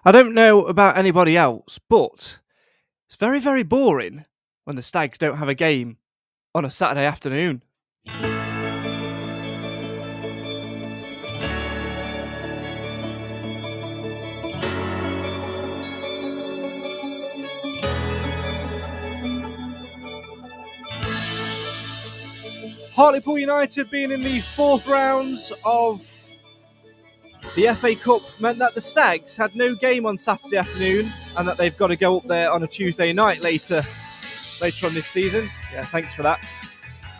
I don't know about anybody else, but it's very, very boring when the Stags don't have a game on a Saturday afternoon. Hartlepool United being in the fourth rounds of the FA Cup meant that the Stags had no game on Saturday afternoon and that they've got to go up there on a Tuesday night later on this season. Yeah, thanks for that.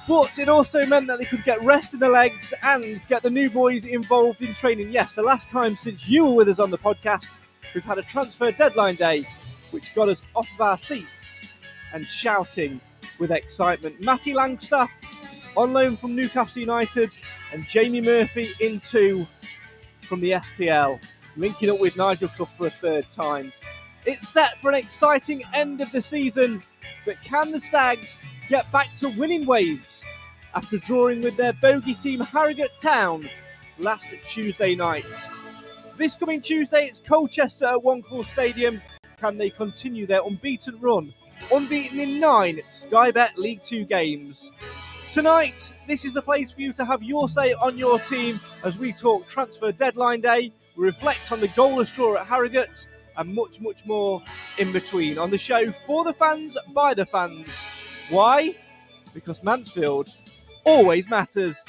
But it also meant that they could get rest in the legs and get the new boys involved in training. Yes, the last time since you were with us on the podcast, we've had a transfer deadline day, which got us off of our seats and shouting with excitement. Matty Langstaff on loan from Newcastle United and Jamie Murphy from the SPL, linking up with Nigel Clough for a third time. It's set for an exciting end of the season, but can the Stags get back to winning ways after drawing with their bogey team Harrogate Town last Tuesday night? This coming Tuesday, it's Colchester at One Call Stadium. Can they continue their unbeaten run? Unbeaten in 9 Sky Bet League 2 games. Tonight, this is the place for you to have your say on your team as we talk transfer deadline day, we reflect on the goalless draw at Harrogate, and much, much more in between on the show for the fans, by the fans. Why? Because Mansfield always matters.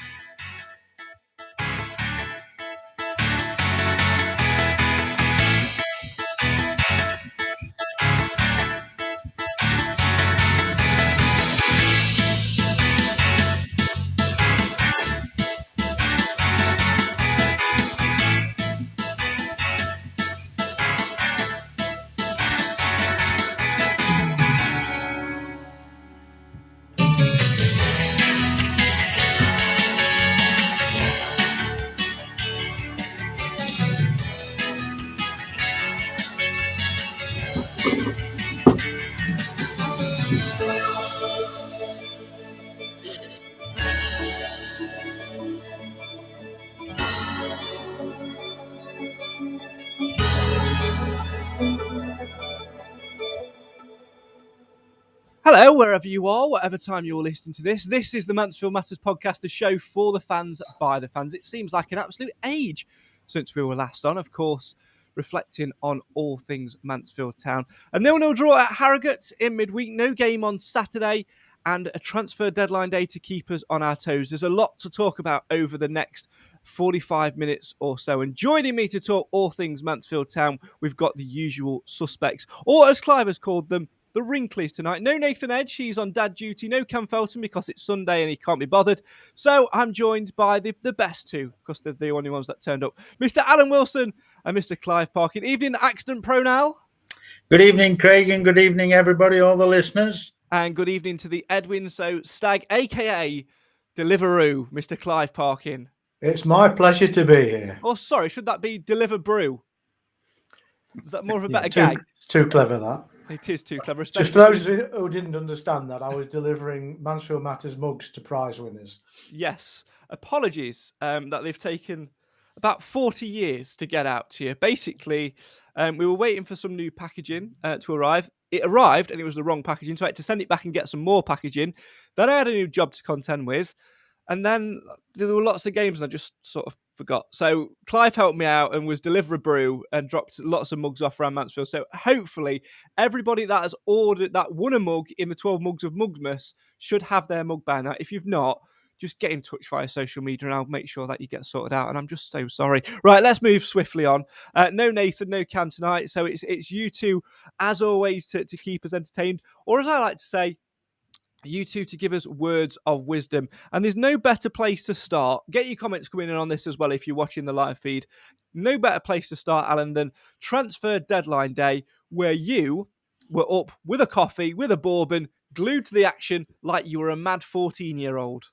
Hello, wherever you are, whatever time you're listening to this. This is the Mansfield Matters podcast, the show for the fans, by the fans. It seems like an absolute age since we were last on, of course, reflecting on all things Mansfield Town. A 0-0 draw at Harrogate in midweek, no game on Saturday, and a transfer deadline day to keep us on our toes. There's a lot to talk about over the next 45 minutes or so. And joining me to talk all things Mansfield Town, we've got the usual suspects, or as Clive has called them, the Wrinklies tonight. No Nathan Edge, he's on dad duty. No Cam Felton because it's Sunday and he can't be bothered. So I'm joined by the best two, because they're the only ones that turned up. Mr. Alan Wilson and Mr. Clive Parkin. Evening, accident prone Al. Good evening, Craig, and good evening, everybody, all the listeners. And good evening to the Edwin Stag, a.k.a. Deliveroo, Mr. Clive Parkin. It's my pleasure to be here. Oh, sorry, should that be Deliver Brew? Is that more of a better gag? It's too clever, that. It is too clever. Just for those who didn't understand that, I was delivering Mansfield Matters mugs to prize winners. Yes. Apologies that they've taken about 40 years to get out to you. Basically, we were waiting for some new packaging to arrive. It arrived and it was the wrong packaging, so I had to send it back and get some more packaging. Then I had a new job to contend with. And then there were lots of games and I just sort of forgot. So Clive helped me out and was Deliver a Brew and dropped lots of mugs off around Mansfield. So hopefully everybody that has ordered, that won a mug in the 12 Mugs of Mugmas should have their mug by now. If you've not, just get in touch via social media and I'll make sure that you get sorted out. And I'm just so sorry. Right, let's move swiftly on. No Nathan, no Cam tonight. So it's you two, as always, to keep us entertained. Or as I like to say, you two to give us words of wisdom. And there's no better place to start. Get your comments coming in on this as well if you're watching the live feed. No better place to start, Alan, than transfer deadline day, where you were up with a coffee, with a bourbon, glued to the action like you were a mad 14-year-old.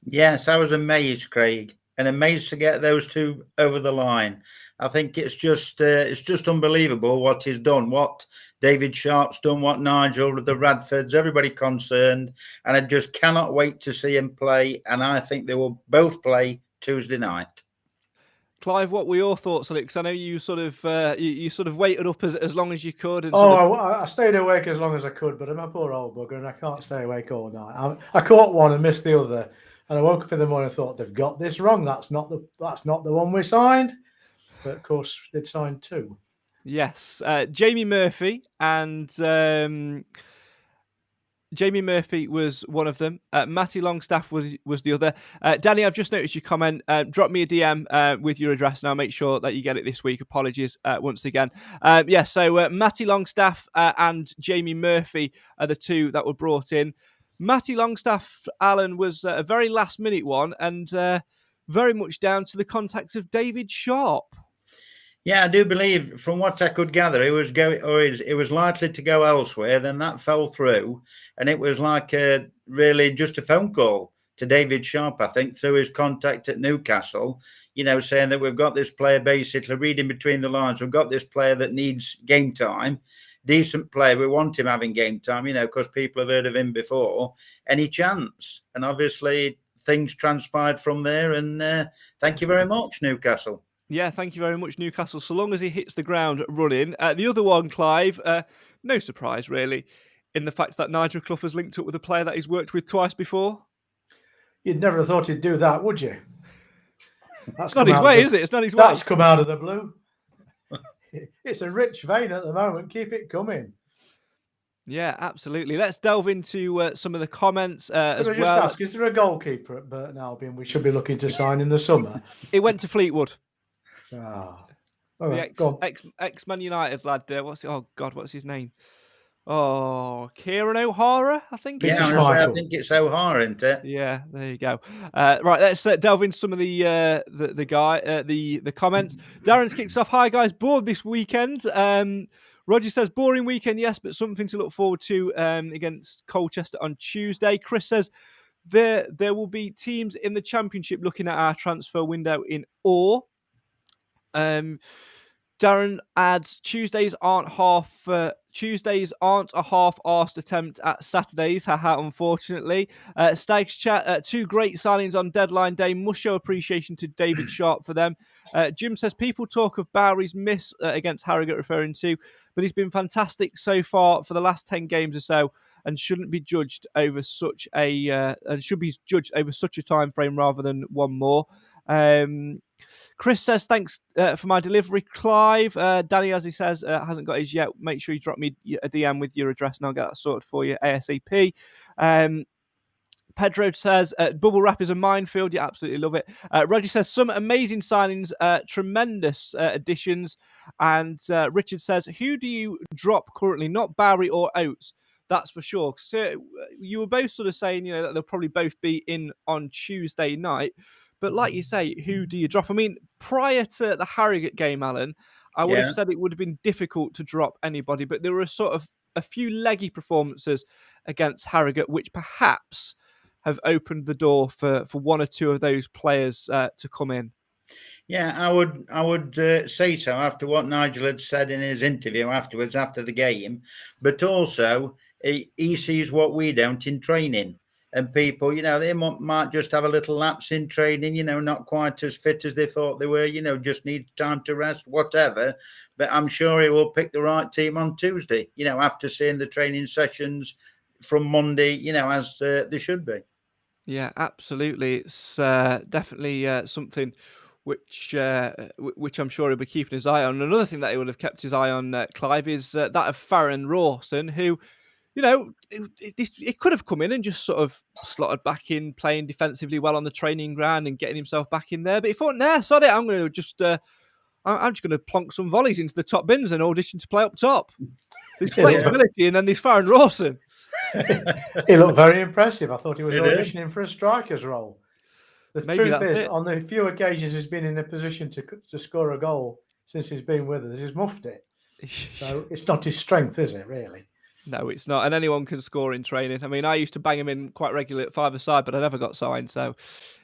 Yes, I was amazed, Craig, and amazed to get those two over the line. I think it's just unbelievable what he's done, what David Sharp's done, what Nigel, the Radfords, everybody concerned, and I just cannot wait to see him play, and I think they will both play Tuesday night. Clive, what were your thoughts on it? Because I know you sort of you sort of waited up as long as you could. And sort of... I stayed awake as long as I could, but I'm a poor old bugger and I can't stay awake all night. I caught one and missed the other, and I woke up in the morning and thought they've got this wrong. That's not the one we signed. But of course, they'd signed 2. Yes, Jamie Murphy and Jamie Murphy was one of them. Matty Longstaff was the other. Danny, I've just noticed your comment. Drop me a DM with your address and I'll make sure that you get it this week. Apologies once again. So Matty Longstaff and Jamie Murphy are the 2 that were brought in. Matty Longstaff, Alan, was a very last minute one and very much down to the contacts of David Sharp. Yeah, I do believe, from what I could gather, it was likely to go elsewhere. Then that fell through, and it was like really just a phone call to David Sharp, I think, through his contact at Newcastle. Saying that we've got this player, basically reading between the lines. We've got this player that needs game time, decent player. We want him having game time, because people have heard of him before. Any chance? And obviously, things transpired from there. And thank you very much, Newcastle. Yeah, thank you very much, Newcastle. So long as he hits the ground running. The other one, Clive, no surprise, really, in the fact that Nigel Clough has linked up with a player that he's worked with twice before. You'd never have thought he'd do that, would you? That's not his way, is it? It's not his way. That's come out of the blue. It's a rich vein at the moment. Keep it coming. Yeah, absolutely. Let's delve into some of the comments as well. Just ask, is there a goalkeeper at Burton Albion we should be looking to sign in the summer? He went to Fleetwood. Oh. The ex-Man United lad. What's his name? Oh, Kieran O'Hara, I think. Yeah, I think it's O'Hara, isn't it? Yeah, there you go. Right, let's delve into some of the comments. Darren's kicks off. Hi guys, bored this weekend. Roger says boring weekend, yes, but something to look forward to against Colchester on Tuesday. Chris says there will be teams in the Championship looking at our transfer window in awe. Darren adds Tuesdays aren't a half-arsed attempt at Saturdays. Haha, unfortunately. Stags chat, 2 great signings on deadline day. Must show appreciation to David Sharp for them. Jim says people talk of Bowery's miss against Harrogate, referring to, but he's been fantastic so far for the last 10 games or so, and shouldn't be judged over such a time frame rather than one more. Chris says, thanks for my delivery, Clive. Danny, as he says, hasn't got his yet. Make sure you drop me a DM with your address and I'll get that sorted for you ASAP. Pedro says, bubble wrap is a minefield. You absolutely love it. Roger says, some amazing signings, tremendous additions. And Richard says, who do you drop currently? Not Bowery or Oates. That's for sure. So you were both sort of saying, that they'll probably both be in on Tuesday night. But like you say, who do you drop? I mean, prior to the Harrogate game, Alan, I would have said it would have been difficult to drop anybody, but there were sort of a few leggy performances against Harrogate, which perhaps have opened the door for one or two of those players to come in. Yeah, I would say so after what Nigel had said in his interview afterwards, after the game. But also, he sees what we don't in training. And people, they might just have a little lapse in training, not quite as fit as they thought they were, just need time to rest, whatever. But I'm sure he will pick the right team on Tuesday, after seeing the training sessions from Monday, as they should be. Yeah, absolutely. It's definitely something which I'm sure he'll be keeping his eye on. Another thing that he would have kept his eye on, Clive, is that of Farron Rawson, who... it could have come in and just sort of slotted back in, playing defensively well on the training ground and getting himself back in there. But he thought, nah, sod it. I'm just going to plonk some volleys into the top bins and audition to play up top. There's flexibility, and then there's Farron Rawson. He looked very impressive. I thought he was auditioning for a striker's role. The truth is, on the few occasions he's been in a position to score a goal since he's been with us, he's muffed it. So it's not his strength, is it, really? No, it's not. And anyone can score in training. I mean, I used to bang him in quite regularly at 5-a-side, but I never got signed, so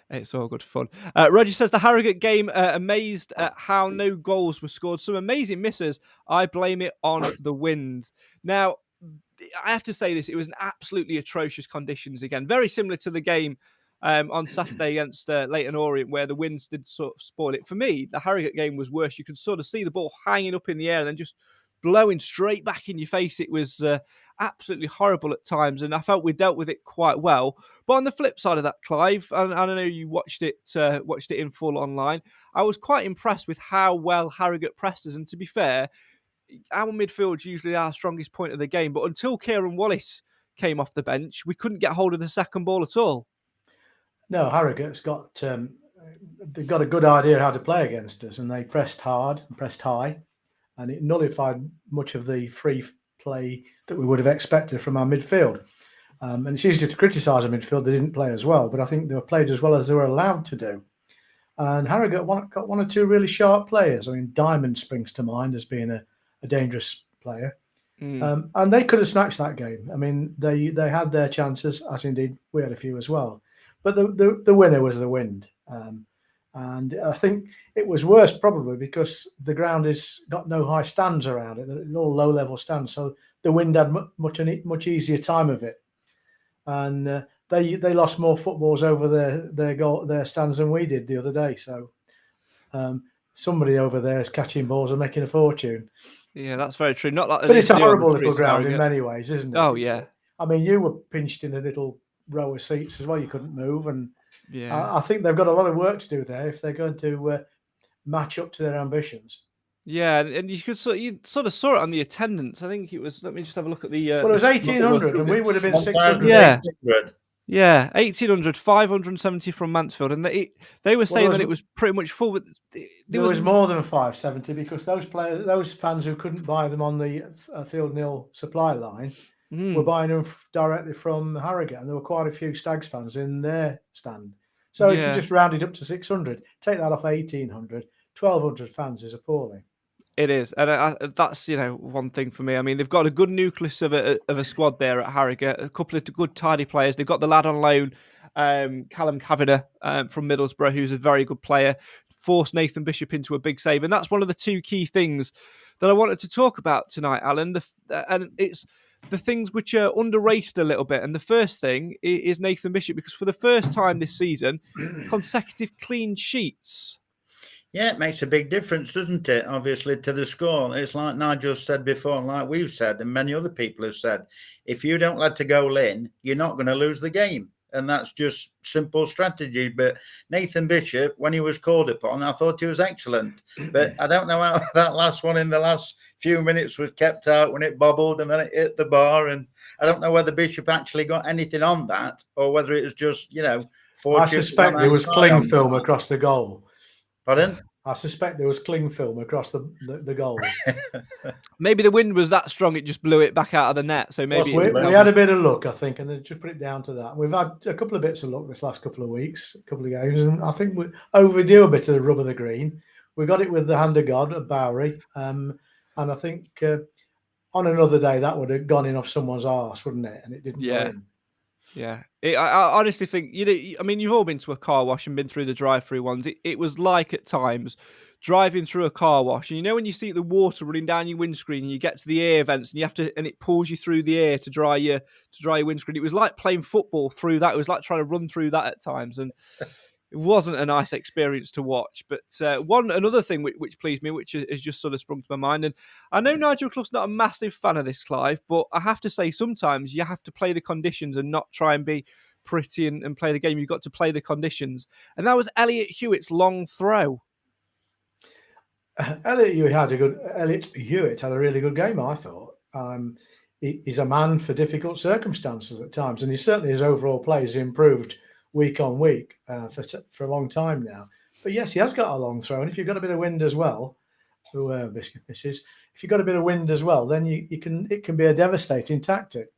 it's all good fun. Roger says, the Harrogate game, amazed at how no goals were scored. Some amazing misses. I blame it on the wind. Now, I have to say this, it was an absolutely atrocious conditions again. Very similar to the game on Saturday against Leyton Orient, where the winds did sort of spoil it. For me, the Harrogate game was worse. You could sort of see the ball hanging up in the air and then just blowing straight back in your face. It was absolutely horrible at times, and I felt we dealt with it quite well. But on the flip side of that, Clive, and I know you watched it in full online, I was quite impressed with how well Harrogate pressed us. And to be fair, our midfield's usually our strongest point of the game, but until Kieran Wallace came off the bench, we couldn't get hold of the second ball at all. No, Harrogate's got they've got a good idea how to play against us, and they pressed hard and pressed high, and it nullified much of the free play that we would have expected from our midfield. And it's easy to criticise a midfield; they didn't play as well, but I think they were played as well as they were allowed to do. And Harrogate got one or two really sharp players. I mean, Diamond springs to mind as being a dangerous player. And they could have snatched that game. I mean, they had their chances, as indeed we had a few as well. But the winner was the wind. And I think it was worse probably because the ground has got no high stands around it. They're all low-level stands. So the wind had much easier time of it. And they lost more footballs over their stands than we did the other day. So somebody over there is catching balls and making a fortune. Yeah, that's very true. Not like, but it's a horrible little ground in many ways, isn't it? Oh, yeah. I mean, you were pinched in a little row of seats as well. You couldn't move, and yeah, I think they've got a lot of work to do there if they're going to match up to their ambitions. Yeah, and you sort of saw it on the attendance. I think it was. Let me just have a look at the. Well, it was 1,800, and we would have been 600. Yeah, 1,800, 570 from Mansfield, and they were saying that it was pretty much full. But there was more than 570 because those fans who couldn't buy them on the Field Nil supply line were buying them directly from Harrogate, and there were quite a few Stags fans in their stand. So if you just rounded up to 600, take that off 1,800, 1,200 fans is appalling. It is, and that's one thing for me. I mean, they've got a good nucleus of a squad there at Harrogate. A couple of good, tidy players. They've got the lad on loan, Callum Kavanagh from Middlesbrough, who's a very good player. Forced Nathan Bishop into a big save, and that's one of the two key things that I wanted to talk about tonight, Alan. And it's the things which are underrated a little bit. And the first thing is Nathan Bishop, because for the first time this season, consecutive clean sheets. Yeah, it makes a big difference, doesn't it? Obviously, to the score. It's like Nigel said before, and like we've said, and many other people have said, if you don't let a goal in, you're not going to lose the game. And that's just simple strategy. But Nathan Bishop, when he was called upon, I thought he was excellent. But I don't know how that last one in the last few minutes was kept out when it bobbled and then it hit the bar. And I don't know whether Bishop actually got anything on that or whether it was just, I suspect there was cling film across the goal. Pardon? I suspect there was cling film across the goal. Maybe the wind was that strong, it just blew it back out of the net. So maybe we had a bit of luck, I think, and then just put it down to that. We've had a couple of bits of luck this last couple of weeks, a couple of games, and I think we overdue a bit of the rub of the green. We got it with the hand of God at Bowery, and I think on another day that would have gone in off someone's arse, wouldn't it? And it didn't go in. Yeah, I honestly think, you've all been to a car wash and been through the drive-through ones. It was like at times driving through a car wash, and when you see the water running down your windscreen and you get to the air vents and it pulls you through the air to dry your windscreen. It was like playing football through that. It was like trying to run through that at times, and it wasn't a nice experience to watch. But another thing which pleased me, which has just sort of sprung to my mind, and I know Nigel Clough's not a massive fan of this, Clive, but I have to say sometimes you have to play the conditions and not try and be pretty and play the game. You've got to play the conditions. And that was Elliot Hewitt's long throw. Elliot Hewitt had a really good game, I thought. He's a man for difficult circumstances at times, and certainly his overall play has improved week on week for a long time now. But yes, he has got a long throw, and if you've got a bit of wind as well, biscuit misses. If you've got a bit of wind as well, then it can be a devastating tactic.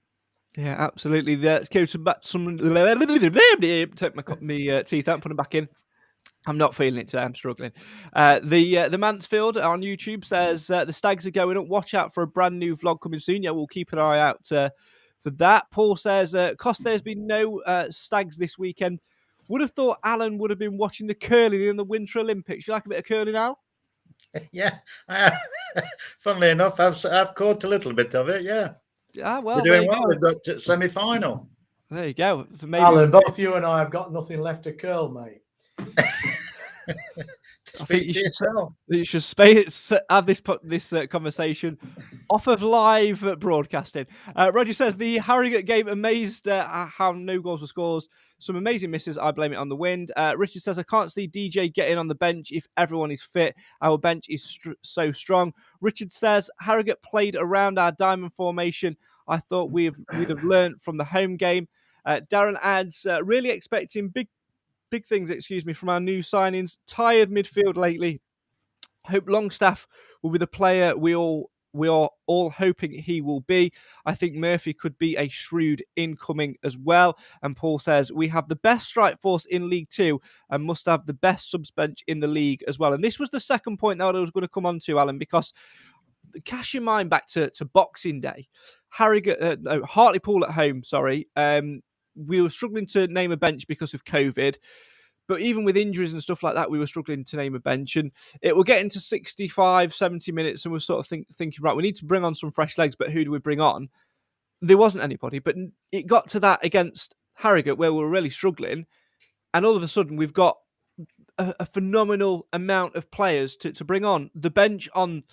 Yeah, absolutely. Let's go to back some. Take my teeth out, put them back in. I'm not feeling it today. I'm struggling. The Mansfield on YouTube says the Stags are going up. Watch out for a brand new vlog coming soon. Yeah, we'll keep an eye out for that. Paul says, Costa, there's been no Stags this weekend. Would have thought Alan would have been watching the curling in the Winter Olympics. You like a bit of curling, Al? Yeah. Funnily enough, I've caught a little bit of it, yeah. Yeah, well, they're doing well. They've got semi-final. There you go. Maybe Alan, both you and I have got nothing left to curl, mate. I think you should have this conversation off of live broadcasting. Roger says the Harrogate game amazed how no goals were scored. Some amazing misses. I blame it on the wind. Richard says I can't see DJ getting on the bench if everyone is fit. Our bench is so strong. Richard says Harrogate played around our diamond formation. I thought we'd have learned from the home game. Darren adds really expecting big things, from our new signings. Tired midfield lately. Hope Longstaff will be the player we are all hoping he will be. I think Murphy could be a shrewd incoming as well. And Paul says we have the best strike force in League Two and must have the best subs bench in the league as well. And this was the second point that I was going to come on to, Alan, because cast your mind back to Boxing Day. Hartlepool at home, we were struggling to name a bench because of COVID. But even with injuries and stuff like that, we were struggling to name a bench. And it will get into 65, 70 minutes, and we're sort of thinking, right, we need to bring on some fresh legs, but who do we bring on? There wasn't anybody. But it got to that against Harrogate where we were really struggling. And all of a sudden, we've got a phenomenal amount of players to bring on. The bench on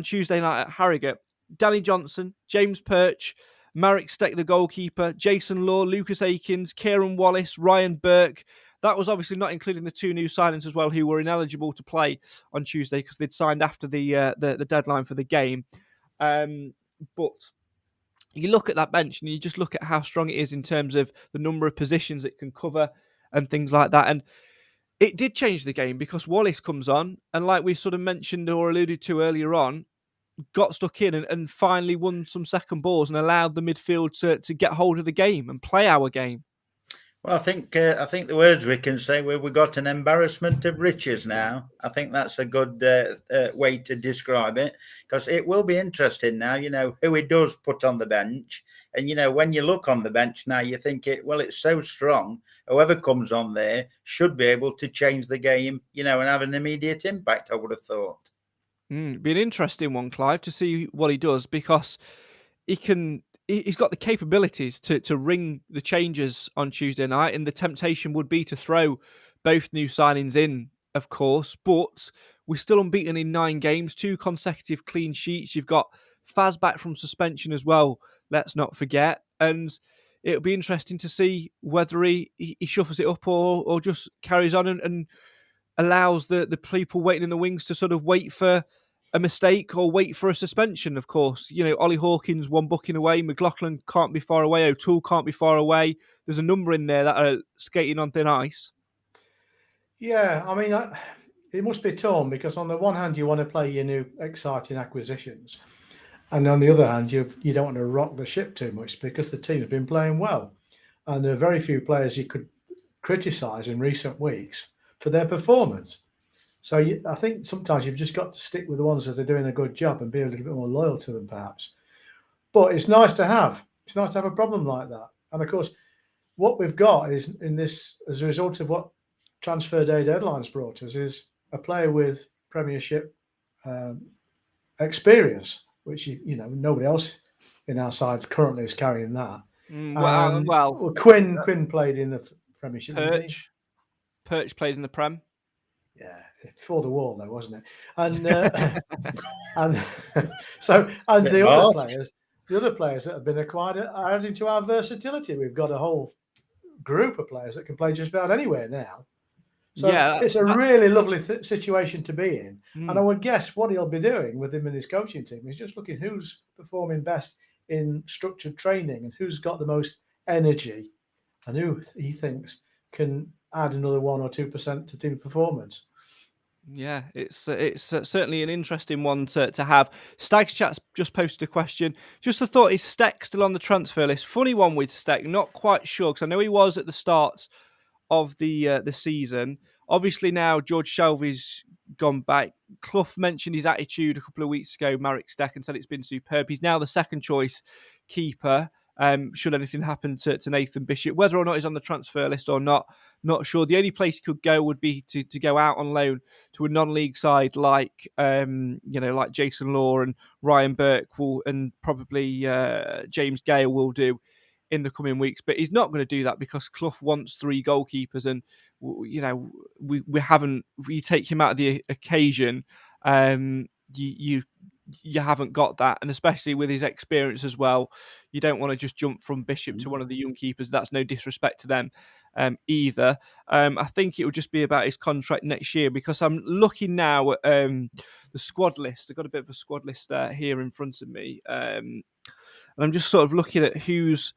Tuesday night at Harrogate, Danny Johnson, James Perch, Marek Steck, the goalkeeper, Jason Law, Lucas Akins, Kieran Wallace, Ryan Burke. That was obviously not including the two new signings as well, who were ineligible to play on Tuesday because they'd signed after the deadline for the game. But you look at that bench and you just look at how strong it is in terms of the number of positions it can cover and things like that. And it did change the game because Wallace comes on and, like we sort of mentioned or alluded to earlier on, got stuck in and finally won some second balls and allowed the midfield to get hold of the game and play our game. Well, I think the words we can say we got an embarrassment of riches now. I think that's a good way to describe it, because it will be interesting now, who he does put on the bench. And, when you look on the bench now, you think it's so strong. Whoever comes on there should be able to change the game, and have an immediate impact, I would have thought. Be an interesting one, Clive, to see what he does, because he's got the capabilities to ring the changes on Tuesday night, and the temptation would be to throw both new signings in, of course, but we're still unbeaten in 9 games, 2 consecutive clean sheets. You've got Faz back from suspension as well, let's not forget, and it'll be interesting to see whether he shuffles it up or just carries on and allows the people waiting in the wings to sort of wait for a mistake or wait for a suspension, of course. Ollie Hawkins, 1 booking away. McLaughlin can't be far away. O'Toole can't be far away. There's a number in there that are skating on thin ice. Yeah, I mean, it must be torn, because on the one hand, you want to play your new exciting acquisitions. And on the other hand, you don't want to rock the ship too much because the team's been playing well. And there are very few players you could criticise in recent weeks for their performance. So I think sometimes you've just got to stick with the ones that are doing a good job and be a little bit more loyal to them, perhaps. But it's nice to have. It's nice to have a problem like that. And of course, what we've got is in this, as a result of what transfer day deadlines brought us, is a player with Premiership experience, which nobody else in our side currently is carrying that. Well, Quinn played in the Premiership. Perch played in the Prem. Yeah, for the wall though, wasn't it? And and the other players that have been acquired are adding to our versatility. We've got a whole group of players that can play just about anywhere now. So it's a really lovely situation to be in. And I would guess what he'll be doing with him and his coaching team is just looking who's performing best in structured training and who's got the most energy and who he thinks can add another 1 or 2% to team performance. Yeah, it's certainly an interesting one to have. Stags Chat's just posted a question. Just a thought, is Steck still on the transfer list? Funny one with Steck, not quite sure, because I know he was at the start of the season. Obviously now George Shelby's gone back. Clough mentioned his attitude a couple of weeks ago, Marek Steck, and said it's been superb. He's now the second choice keeper. Should anything happen to Nathan Bishop, whether or not he's on the transfer list or not sure. The only place he could go would be to go out on loan to a non-league side like like Jason Law and Ryan Burke and probably James Gale will do in the coming weeks. But he's not going to do that because Clough wants 3 goalkeepers, and we haven't. You take him out of the occasion, you haven't got that, and especially with his experience as well, you don't want to just jump from Bishop to one of the young keepers. That's no disrespect to them either. I think it will just be about his contract next year, because I'm looking now at the squad list. I've got a bit of a squad list here in front of me, and I'm just sort of looking at who's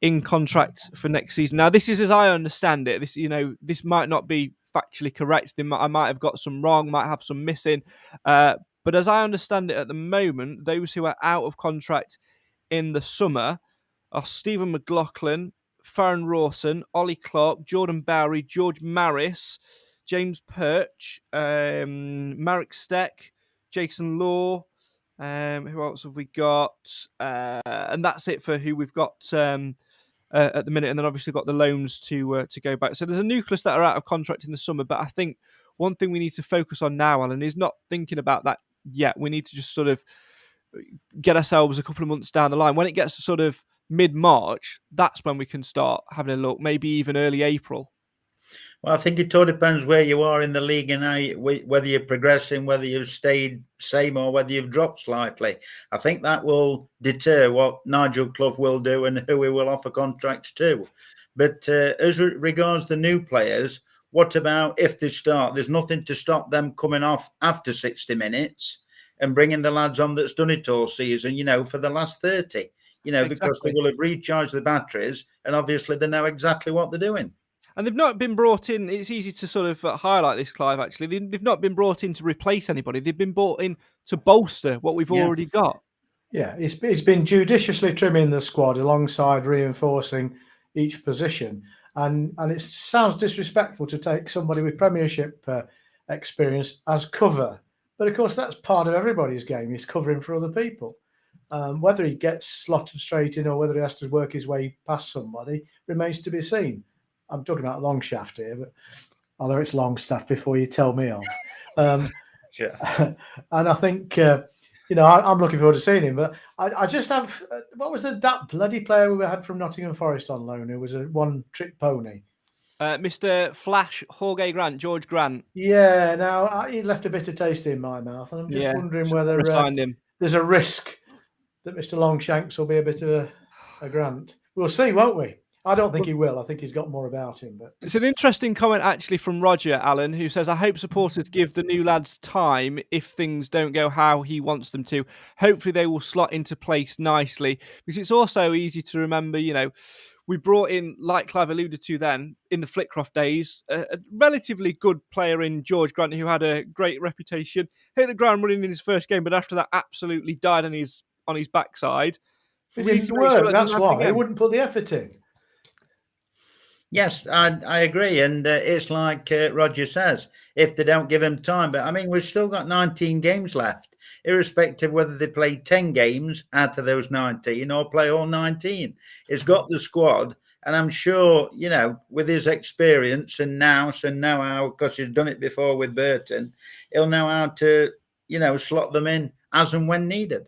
in contract for next season. Now, this is as I understand it. This might not be factually correct. I might have got some wrong, might have some missing. But as I understand it at the moment, those who are out of contract in the summer are Stephen McLaughlin, Farron Rawson, Ollie Clark, Jordan Bowery, George Maris, James Perch, Marek Steck, Jason Law. Who else have we got? And that's it for who we've got at the minute. And then obviously got the loans to go back. So there's a nucleus that are out of contract in the summer. But I think one thing we need to focus on now, Alan, is not thinking about that yet. We need to just sort of get ourselves a couple of months down the line. When it gets to sort of mid-March, that's when we can start having a look, maybe even early April. Well, I think it all depends where you are in the league and whether you're progressing, whether you've stayed same or whether you've dropped slightly. I think that will deter what Nigel Clough will do and who he will offer contracts to. But as regards the new players, what about if they start? There's nothing to stop them coming off after 60 minutes and bringing the lads on that's done it all season, for the last 30, Exactly. Because they will have recharged the batteries and obviously they know exactly what they're doing. And they've not been brought in. It's easy to sort of highlight this, Clive, actually. They've not been brought in to replace anybody. They've been brought in to bolster what we've already got. Yeah, it's been judiciously trimming the squad alongside reinforcing each position. And it sounds disrespectful to take somebody with Premiership experience as cover. But, of course, that's part of everybody's game, is covering for other people. Whether he gets slotted straight in or whether he has to work his way past somebody remains to be seen. I'm talking about Longshaft here, but although it's Longstaff before you tell me off. Sure. And I think, I'm looking forward to seeing him. But I just have, what was that bloody player we had from Nottingham Forest on loan who was a one-trick pony? Mr. Flash Jorge Grant, George Grant. Yeah, now he left a bitter taste in my mouth. And I'm just wondering whether there's a risk that Mr. Longshanks will be a bit of a Grant. We'll see, won't we? I don't think he will. I think he's got more about him. But it's an interesting comment, actually, from Roger Allen, who says, I hope supporters give the new lads time if things don't go how he wants them to. Hopefully they will slot into place nicely, because it's also easy to remember, we brought in, like Clive alluded to then, in the Flitcroft days, a relatively good player in George Grant, who had a great reputation, hit the ground running in his first game, but after that absolutely died on his backside. It didn't work. That's why he wouldn't put the effort in. Yes, I agree. And it's like Roger says, if they don't give him time. But, we've still got 19 games left, irrespective of whether they play 10 games out of those 19 or play all 19. He's got the squad. And I'm sure, with his experience and know how, because he's done it before with Burton, he'll know how to, slot them in as and when needed.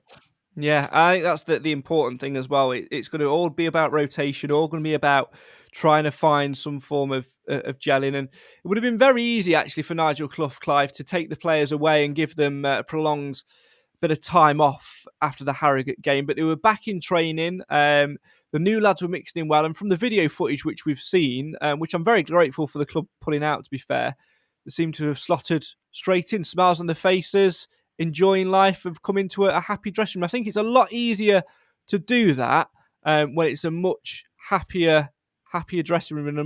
Yeah, I think that's the important thing as well. It's going to all be about rotation, all going to be about trying to find some form of gelling. And it would have been very easy, actually, for Nigel Clough, Clive, to take the players away and give them a prolonged bit of time off after the Harrogate game. But they were back in training. The new lads were mixing in well. And from the video footage which we've seen, which I'm very grateful for the club putting out, to be fair, they seem to have slotted straight in, smiles on their faces, enjoying life, have come into a happy dressing room. I think it's a lot easier to do that when it's a much happier dressing room and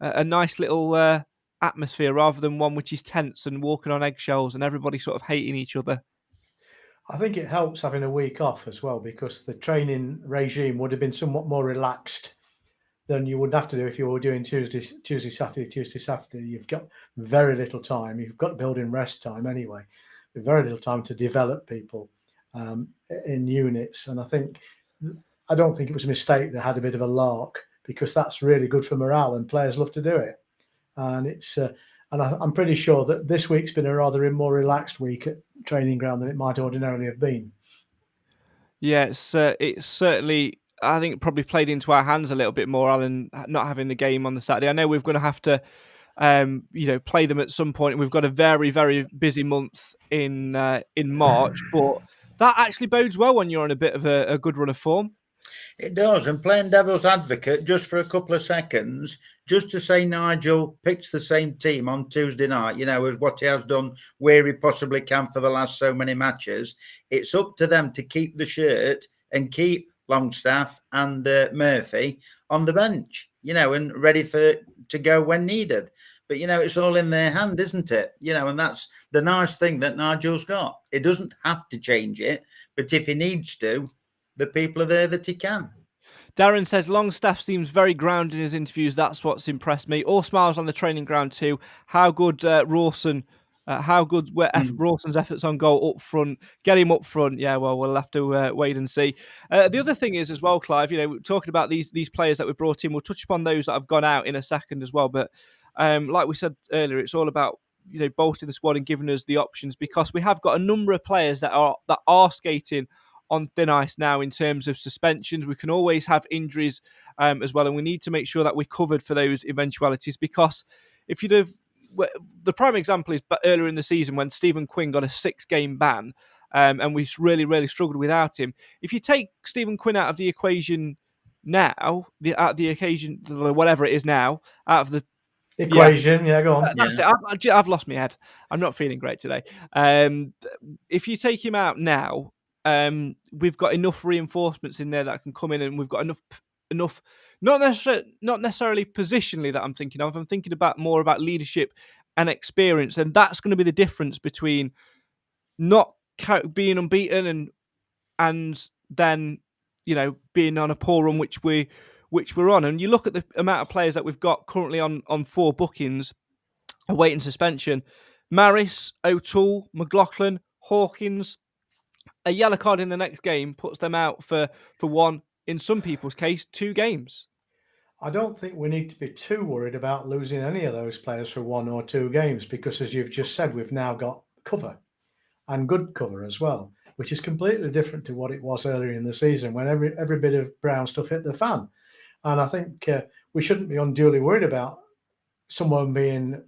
a nice little atmosphere, rather than one which is tense and walking on eggshells and everybody sort of hating each other. I think it helps having a week off as well, because the training regime would have been somewhat more relaxed than you would have to do if you were doing Tuesday, Saturday. You've got very little time. You've got building rest time anyway. Very little time to develop people in units. And I don't think it was a mistake they had a bit of a lark, because that's really good for morale and players love to do it. And I'm pretty sure that this week's been a rather more relaxed week at training ground than it might ordinarily have been. Yeah, it's certainly I think probably played into our hands a little bit more, Alan, not having the game on the Saturday. I know we're going to have to, play them at some point. We've got a very, very busy month in March, but that actually bodes well when you're on a bit of a good run of form. It does. And playing devil's advocate just for a couple of seconds, just to say Nigel picks the same team on Tuesday night, as what he has done where he possibly can for the last so many matches. It's up to them to keep the shirt and keep Longstaff and Murphy on the bench, and ready to go when needed. But, it's all in their hand, isn't it? And that's the nice thing that Nigel's got. He doesn't have to change it, but if he needs to, the people are there that he can. Darren says Longstaff seems very grounded in his interviews. That's what's impressed me. All smiles on the training ground too. How good Rawson's efforts on goal up front. Get him up front. Yeah, well, we'll have to wait and see. The other thing is as well, Clive, we're talking about these players that we brought in. We'll touch upon those that have gone out in a second as well. But like we said earlier, it's all about bolstering the squad and giving us the options, because we have got a number of players that are skating on thin ice now in terms of suspensions. We can always have injuries as well, and we need to make sure that we're covered for those eventualities, because if you'd have, the prime example is earlier in the season when Stephen Quinn got a 6-game ban and we really, really struggled without him. If you take Stephen Quinn out of the equation now, the occasion, whatever it is now, out of the equation, go on. That's it. I've lost my head. I'm not feeling great today. If you take him out now, we've got enough reinforcements in there that can come in, and we've got enough, not necessarily positionally that I'm thinking of. I'm thinking more about leadership and experience, and that's going to be the difference between not being unbeaten and then being on a poor run, which we're on. And you look at the amount of players that we've got currently on 4 bookings awaiting suspension: Maris, O'Toole, McLaughlin, Hawkins. A yellow card in the next game puts them out for one, in some people's case, 2 games. I don't think we need to be too worried about losing any of those players for 1 or 2 games, because, as you've just said, we've now got cover, and good cover as well, which is completely different to what it was earlier in the season when every bit of brown stuff hit the fan. And I think we shouldn't be unduly worried about someone being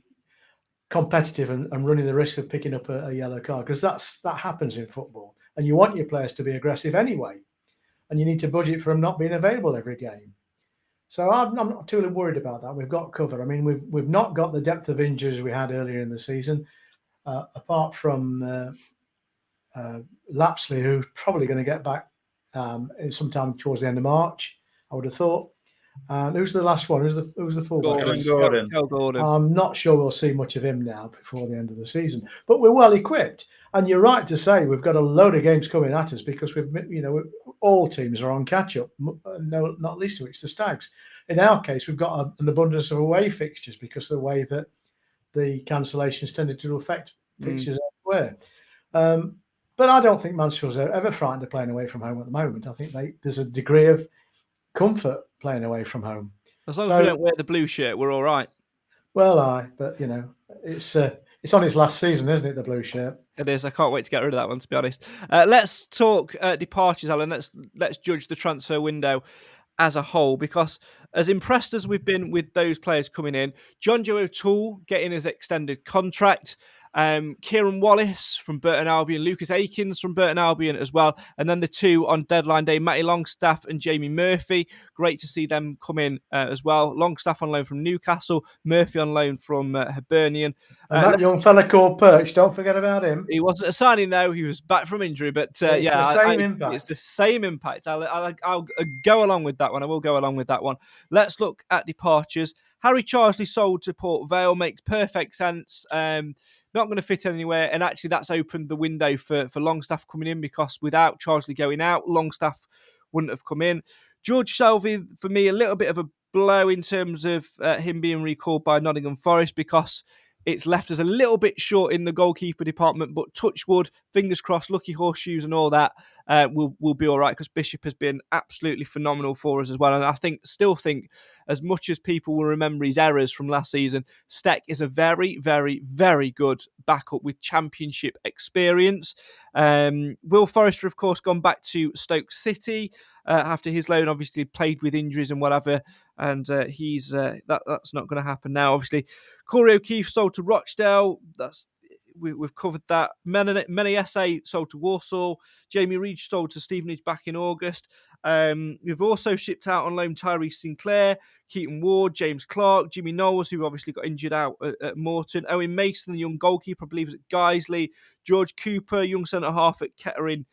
competitive and running the risk of picking up a yellow card, because that happens in football. And you want your players to be aggressive anyway, and you need to budget for them not being available every game. So I'm not too worried about that. We've got cover. I mean, we've not got the depth of injuries we had earlier in the season, apart from Lapsley, who's probably going to get back sometime towards the end of March, I would have thought. And who's the last one? Who's the fullback? Gordon. I'm not sure we'll see much of him now before the end of the season. But we're well equipped, and you're right to say we've got a load of games coming at us, because all teams are on catch up. No, not least of which the Stags. In our case, we've got an abundance of away fixtures because of the way that the cancellations tended to affect fixtures elsewhere. But I don't think Mansfield's ever frightened of playing away from home at the moment. I think there's a degree of comfort playing away from home. As long as we don't wear the blue shirt, we're all right. Well, but it's on its last season, isn't it? The blue shirt. It is. I can't wait to get rid of that one, to be honest. Let's talk departures, Alan. Let's judge the transfer window as a whole, because as impressed as we've been with those players coming in, John Joe O'Toole getting his extended contract, Kieran Wallace from Burton Albion, Lucas Akins from Burton Albion as well, and then the 2 on deadline day, Matty Longstaff and Jamie Murphy. Great to see them come in as well. Longstaff on loan from Newcastle, Murphy on loan from Hibernian. And that young fella called Perch, don't forget about him. He wasn't a signing though, he was back from injury, but it's the same impact. I'll go along with that one. I will go along with that one. Let's look at departures. Harry Charsley sold to Port Vale makes perfect sense. Not going to fit anywhere, and actually that's opened the window for Longstaff coming in, because without Charsley going out, Longstaff wouldn't have come in. George Selvey, for me, a little bit of a blow in terms of him being recalled by Nottingham Forest, because it's left us a little bit short in the goalkeeper department, but touch wood, fingers crossed, lucky horseshoes and all that, we'll be all right, because Bishop has been absolutely phenomenal for us as well. And I still think, as much as people will remember his errors from last season, Steck is a very, very, very good backup with championship experience. Will Forrester, of course, gone back to Stoke City. after his loan. Obviously, played with injuries and whatever, and he's that's not going to happen now. Obviously, Corey O'Keefe sold to Rochdale. We've covered that. Many SA sold to Walsall. Jamie Reed sold to Stevenage back in August. We've also shipped out on loan Tyrese Sinclair, Keaton Ward, James Clark, Jimmy Knowles, who obviously got injured out at Morton, Owen Mason, the young goalkeeper, I believe, is at Guiseley, George Cooper, young centre half at Kettering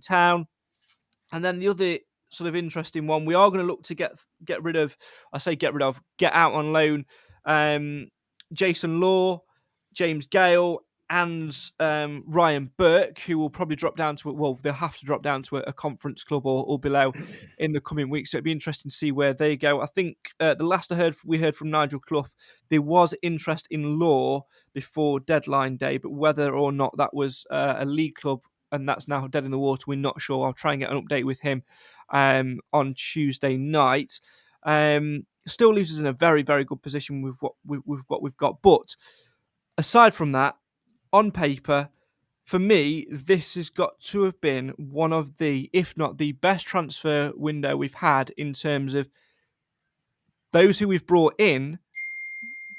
Town. And then the other sort of interesting one, we are going to look to get out on loan Jason Law, James Gale, and Ryan Burke, who will probably drop down to they'll have to drop down to a conference club or below in the coming weeks. So it'd be interesting to see where they go. I think the last we heard from Nigel Clough, there was interest in Law before deadline day, but whether or not that was a league club and that's now dead in the water, we're not sure. I'll try and get an update with him on Tuesday night. Still leaves us in a very, very good position with what we've got. But aside from that, on paper, for me, this has got to have been one of the, if not the best transfer window we've had in terms of those who we've brought in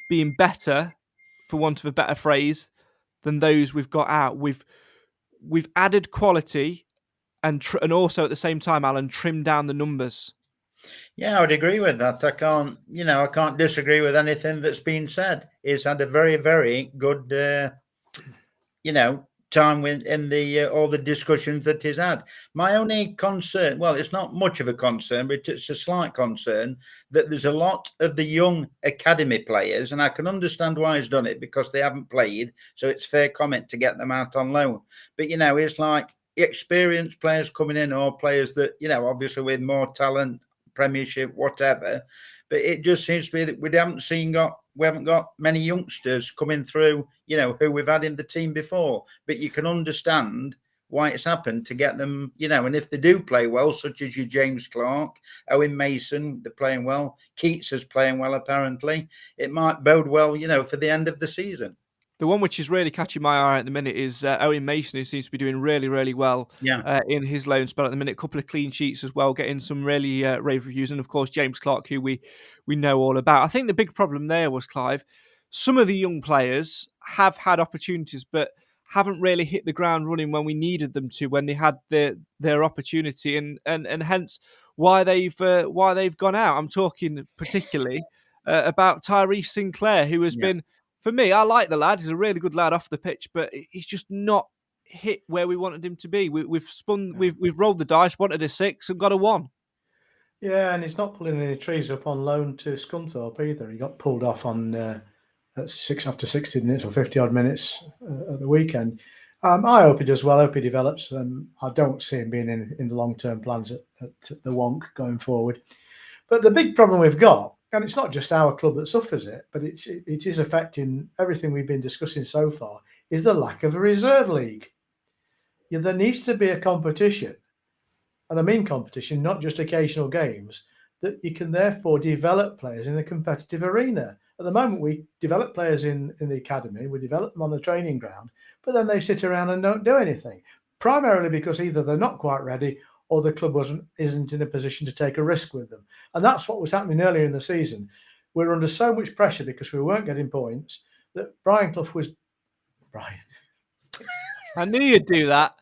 being better, for want of a better phrase, than those we've got out. We've added quality and also at the same time, Alan, trimmed down the numbers. Yeah, I would agree with that. I can't disagree with anything that's been said. He's had a very, very good, time in the all the discussions that he's had. My only concern, well, it's not much of a concern, but it's a slight concern that there's a lot of the young academy players, and I can understand why he's done it because they haven't played, so it's fair comment to get them out on loan. But it's like experienced players coming in or players that obviously with more talent, Premiership, whatever. But it just seems to be that we haven't got many youngsters coming through, who we've had in the team before. But you can understand why it's happened to get them, and if they do play well, such as your James Clark, Owen Mason, they're playing well, Keats is playing well apparently, it might bode well, for the end of the season. The one which is really catching my eye at the minute is Owen Mason, who seems to be doing really, really well in his loan spell at the minute. A couple of clean sheets as well, getting some really rave reviews. And, of course, James Clark, who we know all about. I think the big problem there was, Clive, some of the young players have had opportunities but haven't really hit the ground running when we needed them to, when they had their opportunity, and hence why they've gone out. I'm talking particularly about Tyrese Sinclair, who has been... For me, I like the lad. He's a really good lad off the pitch, but he's just not hit where we wanted him to be. We've rolled the dice, wanted a 6 and got a 1. Yeah, and he's not pulling any trees up on loan to Scunthorpe either. He got pulled off on after 60 minutes or 50 odd minutes at the weekend. I hope he does well. I hope he develops. I don't see him being in the long-term plans at the Wonk going forward. But the big problem we've got, and it's not just our club that suffers it, but it is affecting everything we've been discussing so far, is the lack of a reserve league. There needs to be a competition, and I mean competition, not just occasional games, that you can therefore develop players in a competitive arena. At the moment, we develop players in the academy, we develop them on the training ground, but then they sit around and don't do anything, primarily because either they're not quite ready or the club isn't in a position to take a risk with them. And that's what was happening earlier in the season. We were under so much pressure because we weren't getting points that Brian Clough was... Brian. I knew you'd do that.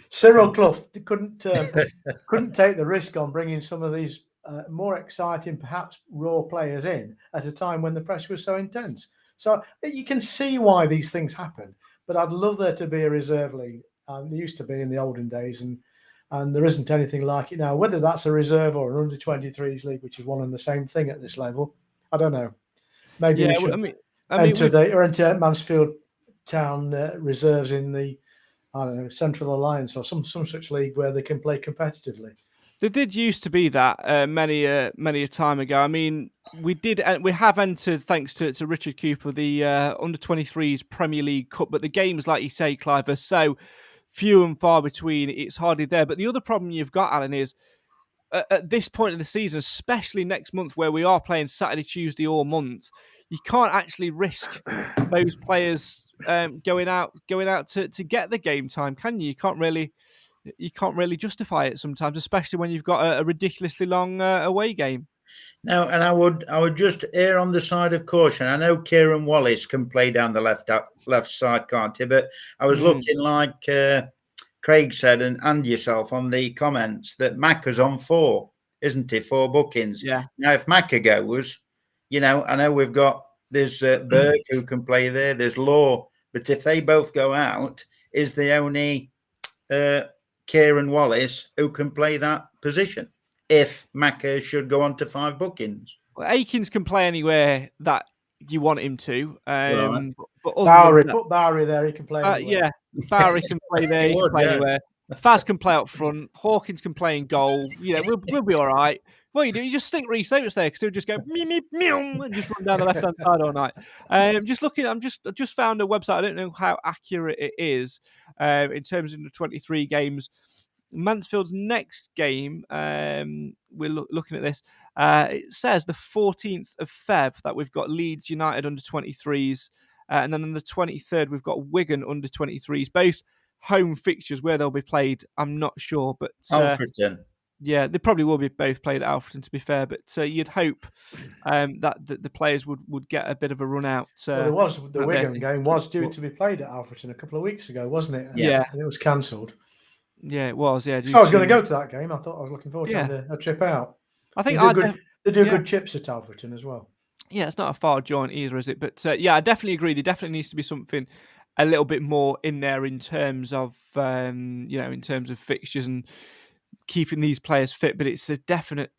Cyril Clough couldn't take the risk on bringing some of these more exciting, perhaps raw players in at a time when the pressure was so intense. So you can see why these things happen. But I'd love there to be a reserve league. There used to be in the olden days, and there isn't anything like it now. Whether that's a reserve or an under-23s league, which is one and the same thing at this level, I don't know. Maybe we should enter Mansfield Town reserves in the Central Alliance or some such league where they can play competitively. There did used to be that many a time ago. I mean, we have entered, thanks to Richard Cooper, the under-23s Premier League Cup, but the games, like you say, Clive, are so few and far between, it's hardly there. But the other problem you've got, Alan, is at this point of the season, especially next month where we are playing Saturday, Tuesday all month, you can't actually risk those players going out to get the game time, can you? You can't really you can't really justify it sometimes, especially when you've got a ridiculously long away game. No, and I would just err on the side of caution. I know Kieran Wallace can play down the left side, can't he? But I was looking like Craig said, and yourself on the comments, that Macca's on 4, isn't he? 4 bookings. Yeah. Now, if Macca goes, I know there's Burke who can play there. There's Law, but if they both go out, is the only Kieran Wallace who can play that position if Macca should go on to 5 bookings. Well, Akins can play anywhere that you want him to. Right. But Bowery, put Bowery there, he can play anywhere. Yeah, Bowery can play there, he can play anywhere. Faz can play up front. Hawkins can play in goal. We'll be all right. What you do, you just stick Reece Oates there because he'll just go meow and just run down the left-hand side all night. I just found a website. I don't know how accurate it is in terms of the 23 games. Mansfield's next game, we're looking at this. It says the 14th of Feb that we've got Leeds United under 23s. And then on the 23rd, we've got Wigan under 23s. Both home fixtures where they'll be played, I'm not sure. But Alfreton. Yeah, they probably will be both played at Alfreton, to be fair. But you'd hope that the players would get a bit of a run out. The Wigan game was due to be played at Alfreton a couple of weeks ago, wasn't it? Yeah. And it was cancelled. Yeah, it was. Yeah, so I was going to go to that game. I thought I was looking forward to having a trip out. I think they do good chips at Alfreton as well. Yeah, it's not a far jaunt either, is it? But I definitely agree. There definitely needs to be something a little bit more in there in terms of in terms of fixtures and keeping these players fit. But it's a definite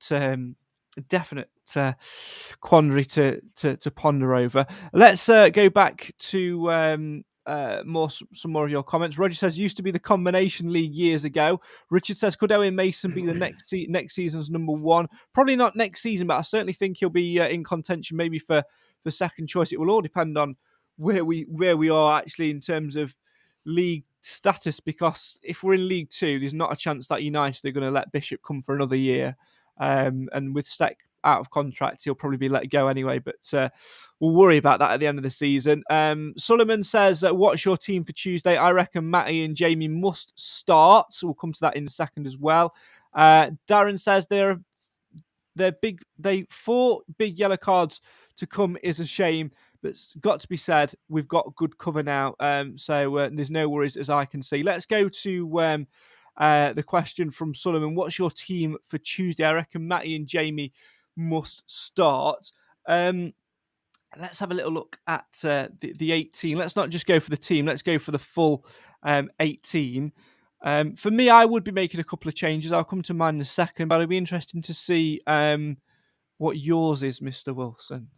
quandary to ponder over. Let's go back to some more of your comments. Roger says used to be the combination league years ago. Richard says could Owen Mason be the next season's number 1? Probably not next season, but I certainly think he'll be in contention maybe for second choice. It will all depend on where we are actually in terms of league status, because if we're in League 2, there's not a chance that United are going to let Bishop come for another year, and with Steck out of contract, he'll probably be let go anyway, but we'll worry about that at the end of the season. Sullivan says, what's your team for Tuesday? I reckon Matty and Jamie must start, so we'll come to that in a second as well. Darren says they're 4 big yellow cards to come is a shame, but it's got to be said, we've got good cover now, so there's no worries as I can see. Let's go to the question from Sullivan. What's your team for Tuesday? I reckon Matty and Jamie must start. Let's have a little look at the 18. Let's not just go for the team. Let's go for the full 18. For me, I would be making a couple of changes. I'll come to mine in a second, but it'll be interesting to see what yours is, Mr. Wilson.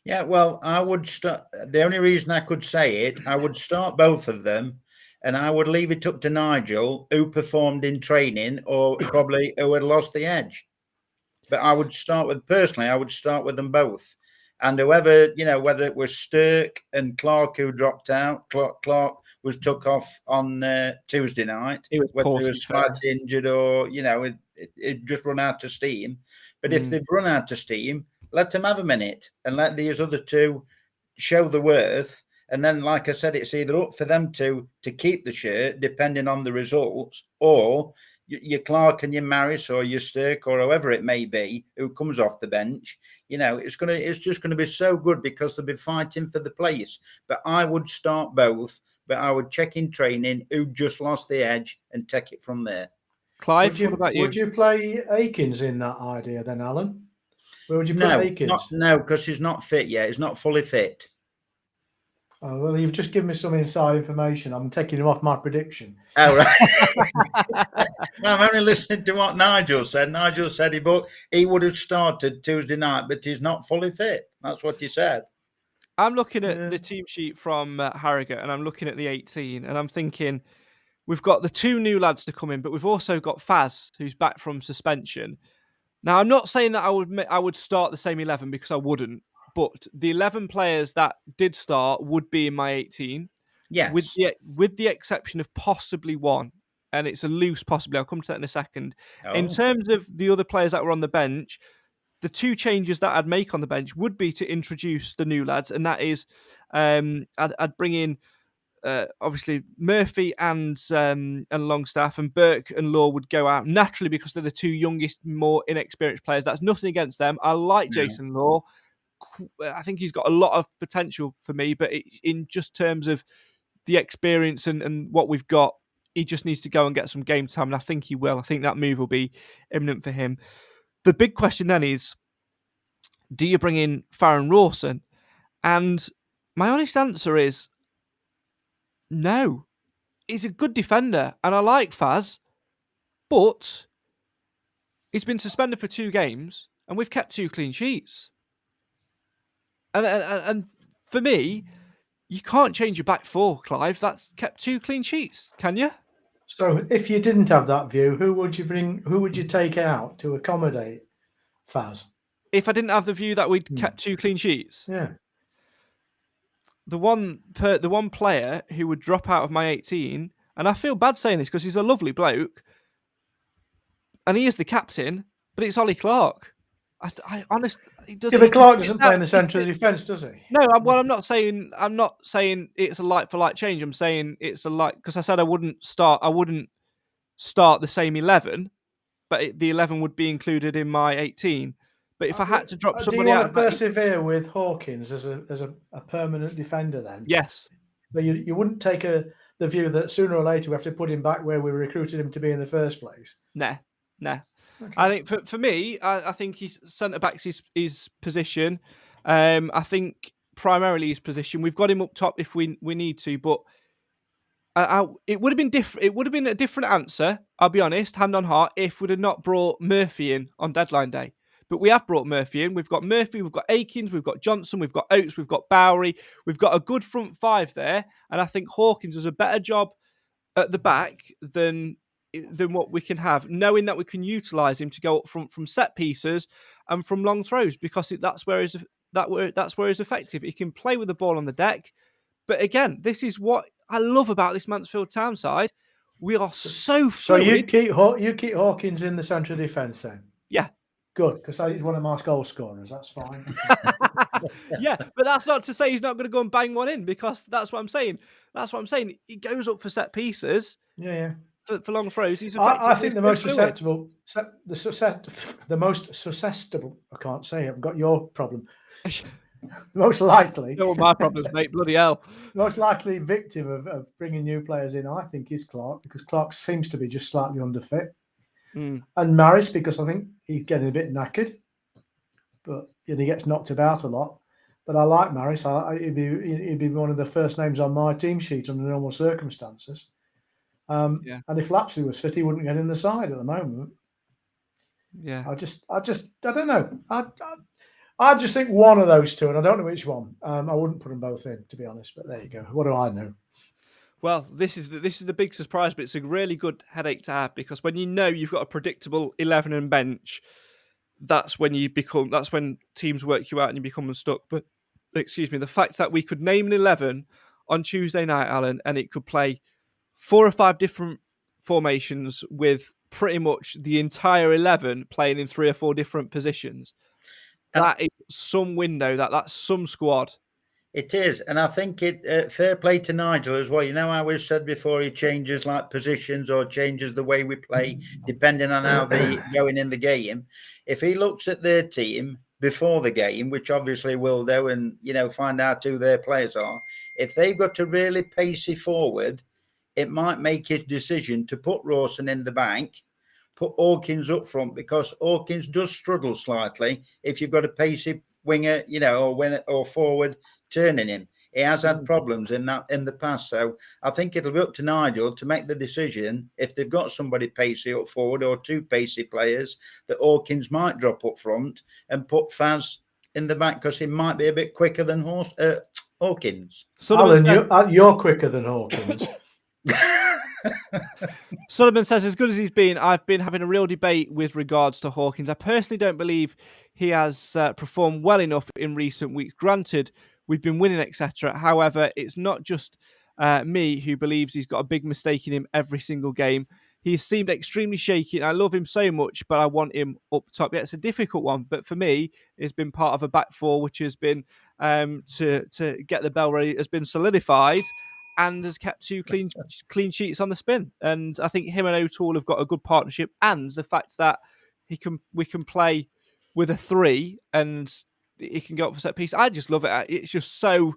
Yeah, well, I would start. The only reason I could say it, I would start both of them, and I would leave it up to Nigel, who performed in training, or probably who had lost the edge. But I would start with them both. And whoever, whether it was Stirk and Clark who dropped out, Clark was took off on Tuesday night, whether he was slightly injured or, it just run out of steam. But if they've run out of steam, let them have a minute and let these other two show the worth. And then, like I said, it's either up for them to keep the shirt, depending on the results, or your Clark and your Maris or your Stirk or whoever it may be who comes off the bench. It's just gonna be so good because they'll be fighting for the place. But I would start both, but I would check in training who just lost the edge and take it from there. Clive, what about you? Would you play Akins in that idea then, Alan? Where would you put Akins? No, because he's not fit yet. He's not fully fit. Oh, well, you've just given me some inside information. I'm taking him off my prediction. Oh, right. I'm only listening to what Nigel said. Nigel said he would have started Tuesday night, but he's not fully fit. That's what he said. I'm looking at the team sheet from Harrogate, and I'm looking at the 18, and I'm thinking we've got the 2 new lads to come in, but we've also got Faz, who's back from suspension. Now, I'm not saying that I would start the same 11 because I wouldn't. But the 11 players that did start would be in my 18. Yes. With the exception of possibly one. And it's a loose possibly. I'll come to that in a second. Oh. In terms of the other players that were on the bench, the 2 changes that I'd make on the bench would be to introduce the new lads. And that is, I'd bring in obviously Murphy and Longstaff and Burke and Law would go out naturally because they're the two youngest, more inexperienced players. That's nothing against them. I like Jason Law. I think he's got a lot of potential for me, but in just terms of the experience and what we've got, he just needs to go and get some game time, and I think he will. I think that move will be imminent for him. The big question then is, do you bring in Farron Rawson? And my honest answer is no. He's a good defender, and I like Faz, but he's been suspended for 2 games, and we've kept 2 clean sheets. And for me, you can't change your back 4, Clive. That's kept 2 clean sheets, can you? So if you didn't have that view, who would you bring? Who would you take out to accommodate Faz? If I didn't have the view that we'd kept 2 clean sheets, yeah, the one player who would drop out of my 18, and I feel bad saying this because he's a lovely bloke, and he is the captain, but it's Ollie Clark. I honestly, but Clark doesn't play in the centre of the defence, does he? No, I'm not saying it's a like for like change. I'm saying it's a like, because I said I wouldn't start the same 11, but the 11 would be included in my 18. But if I had to drop somebody out, do you want to persevere with Hawkins as a permanent defender then? Yes. But you wouldn't take the view that sooner or later we have to put him back where we recruited him to be in the first place? Nah. Okay. I think for me, I think he's centre back's his position. I think primarily his position. We've got him up top if we need to, but it would have been different. It would have been a different answer. I'll be honest, hand on heart, if we'd have not brought Murphy in on deadline day. But we have brought Murphy in. We've got Murphy, we've got Akins, we've got Johnson, we've got Oates, we've got Bowery. We've got a good front 5 there, and I think Hawkins does a better job at the back than what we can have, knowing that we can utilise him to go up front from set pieces and from long throws, because that's where he's effective. He can play with the ball on the deck. But again, this is what I love about this Mansfield Town side. We are so fluid. So you keep Hawkins in the centre of defence then? Yeah. Good, because he's one of my goal scorers. That's fine. Yeah, but that's not to say he's not going to go and bang one in, because that's what I'm saying. He goes up for set pieces. Yeah. For long throws, he's effective. I think the most susceptible. I can't say. I've got your problem. Most likely. No, my problems, mate. Bloody hell. Most likely victim of bringing new players in, I think, is Clark, because Clark seems to be just slightly underfit. And Maris, because I think he's getting a bit knackered, but he gets knocked about a lot. But I like Maris. He'd be one of the first names on my team sheet under normal circumstances. And if Lapsley was fit, he wouldn't get in the side at the moment. Yeah. I don't know. I just think one of those two, and I don't know which one. I wouldn't put them both in, to be honest. But there you go. What do I know? Well, this is the big surprise, but it's a really good headache to have, because when you know you've got a predictable 11 and bench, that's when teams work you out and you become unstuck. But the fact that we could name an 11 on Tuesday night, Alan, and it could play 4 or 5 different formations with pretty much the entire 11 playing in 3 or 4 different positions. That is some window. That's some squad. It is, and I think fair play to Nigel as well. You know how we've said before, he changes like positions or changes the way we play depending on how they're going in the game. If he looks at their team before the game, which obviously will do, and find out who their players are, if they've got a really pacey forward, it might make his decision to put Rawson in the bank, put Hawkins up front, because Hawkins does struggle slightly if you've got a pacey winger, or forward turning him. He has had problems in the past. So I think it'll be up to Nigel to make the decision, if they've got somebody pacey up forward or 2 pacey players, that Hawkins might drop up front and put Faz in the back, because he might be a bit quicker than Hawkins. Alan, you're quicker than Hawkins. Sullivan says, as good as he's been, I've been having a real debate with regards to Hawkins. I personally don't believe he has performed well enough in recent weeks. Granted, we've been winning, etc. However, it's not just me who believes he's got a big mistake in him every single game. He's seemed extremely shaky, and I love him so much, but I want him up top. Yeah, it's a difficult one, but for me, it's been part of a back 4, which has been to get the bell ready, has been solidified. and has kept 2 clean sheets on the spin. And I think him and O'Toole have got a good partnership, and the fact that we can play with a 3 and he can go up for set piece. I just love it. It's just so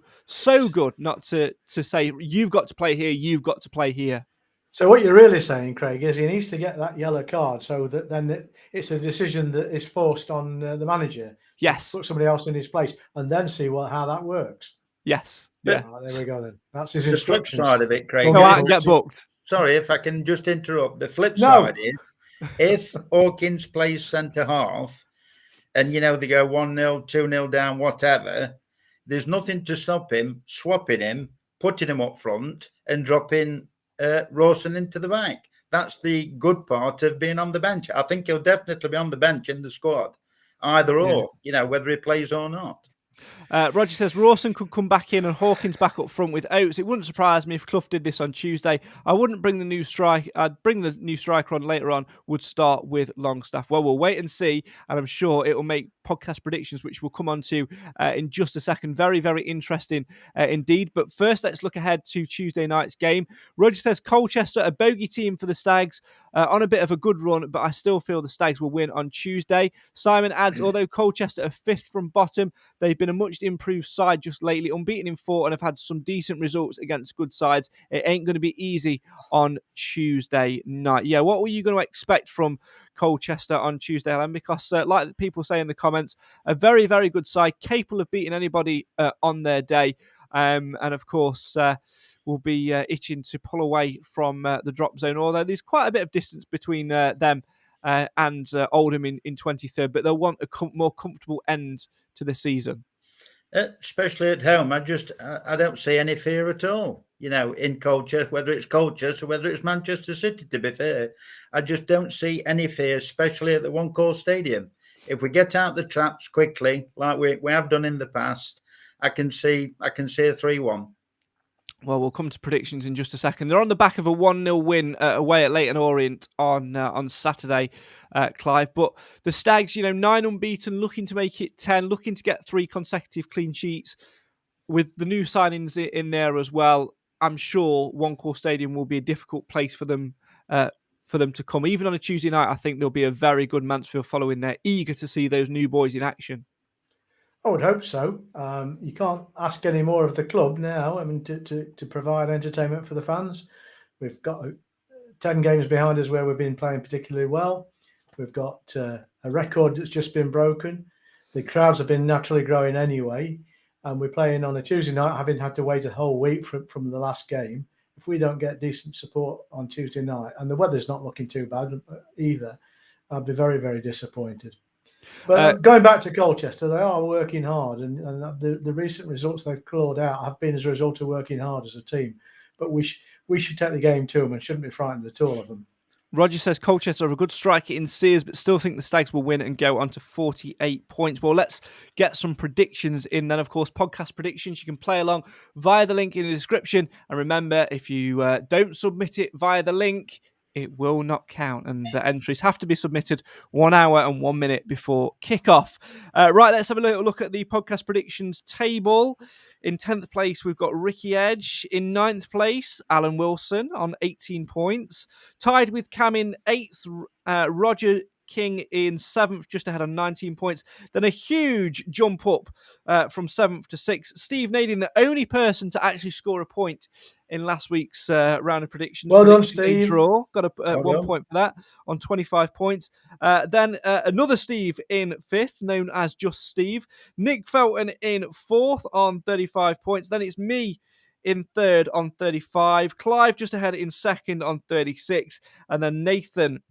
good not to say you've got to play here, you've got to play here. So what you're really saying, Craig, is he needs to get that yellow card so that then it's a decision that is forced on the manager. Yes. Put somebody else in his place and then see how that works. Yes. Yeah. There we go then. That's his The instructions. flip side of it, Craig. Go out and get booked. Sorry if I can just interrupt. The flip side is if Hawkins plays centre half and, they go 1-0, 2-0 down, whatever, there's nothing to stop him swapping him, putting him up front and dropping Rawson into the back. That's the good part of being on the bench. I think he'll definitely be on the bench in the squad, either or, whether he plays or not. Roger says Rawson could come back in and Hawkins back up front with Oates. It wouldn't surprise me if Clough did this on Tuesday. I wouldn't bring the new strike. I'd bring the new striker on later on. Would start with Longstaff. Well, we'll wait and see, and I'm sure it will make podcast predictions, which we'll come on to in just a second. Very, very interesting indeed. But first, let's look ahead to Tuesday night's game. Roger says Colchester, a bogey team for the Stags, on a bit of a good run, but I still feel the Stags will win on Tuesday. Simon adds, although Colchester are 5th from bottom, they've been a much improved side just lately, unbeaten in 4 and have had some decent results against good sides. It ain't going to be easy on Tuesday night. Yeah, what were you going to expect from Colchester on Tuesday, Alan? Because like the people say in the comments, a very, very good side, capable of beating anybody on their day. And of course, will be itching to pull away from the drop zone, although there's quite a bit of distance between them and Oldham in 23rd, but they'll want a more comfortable end to the season. Especially at home, I don't see any fear at all. In Colchester, whether it's Colchester or whether it's Manchester City, to be fair, I just don't see any fear, especially at the One Call Stadium. If we get out the traps quickly, like we have done in the past, I can see a 3-1. Well, we'll come to predictions in just a second. They're on the back of a 1-0 win away at Leyton Orient on Saturday, Clive. But the Stags, 9 unbeaten, looking to make it 10, looking to get 3 consecutive clean sheets. With the new signings in there as well, I'm sure One Call Stadium will be a difficult place for them to come. Even on a Tuesday night, I think there'll be a very good Mansfield following there, eager to see those new boys in action. I would hope so. You can't ask any more of the club now. I mean, to provide entertainment for the fans. We've got 10 games behind us where we've been playing particularly well. We've got a record that's just been broken. The crowds have been naturally growing anyway. And we're playing on a Tuesday night, having had to wait a whole week from the last game. If we don't get decent support on Tuesday night, and the weather's not looking too bad either, I'd be very, very disappointed. But going back to Colchester, they are working hard, and the recent results they've clawed out have been as a result of working hard as a team. But we should take the game to them and shouldn't be frightened at all of them. Roger says Colchester are a good striker in Sears, but still think the Stags will win and go on to 48 points. Well, let's get some predictions in then. Of course, podcast predictions. You can play along via the link in the description. And remember, if you don't submit it via the link, it will not count, and entries have to be submitted 1 hour and 1 minute before kickoff. Right, let's have a little look at the podcast predictions table. In 10th place, we've got Ricky Edge. In 9th place, Alan Wilson on 18 points. Tied with Cam in 8th, Roger King in 7th, just ahead on 19 points. Then a huge jump up from 7th to 6th. Steve Nadine, the only person to actually score a point in last week's round of predictions. Well done, Steve. Draw. Got a 1 point for that on 25 points. Then another Steve in 5th, known as Just Steve. Nick Felton in 4th on 35 points. Then it's me in 3rd on 35. Clive just ahead in 2nd on 36. And then Nathan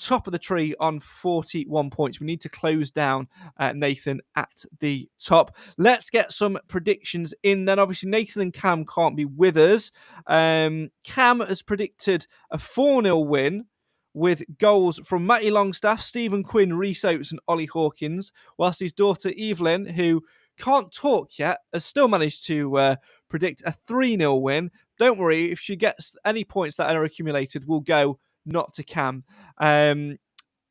top of the tree on 41 points. We need to close down Nathan at the top. Let's get some predictions in then. Obviously, Nathan and Cam can't be with us. Cam has predicted a 4-0 win with goals from Matty Longstaff, Stephen Quinn, Rhys Oates and Ollie Hawkins, whilst his daughter Evelyn, who can't talk yet, has still managed to predict a 3-0 win. Don't worry, if she gets any points that are accumulated, we'll go not to Cam.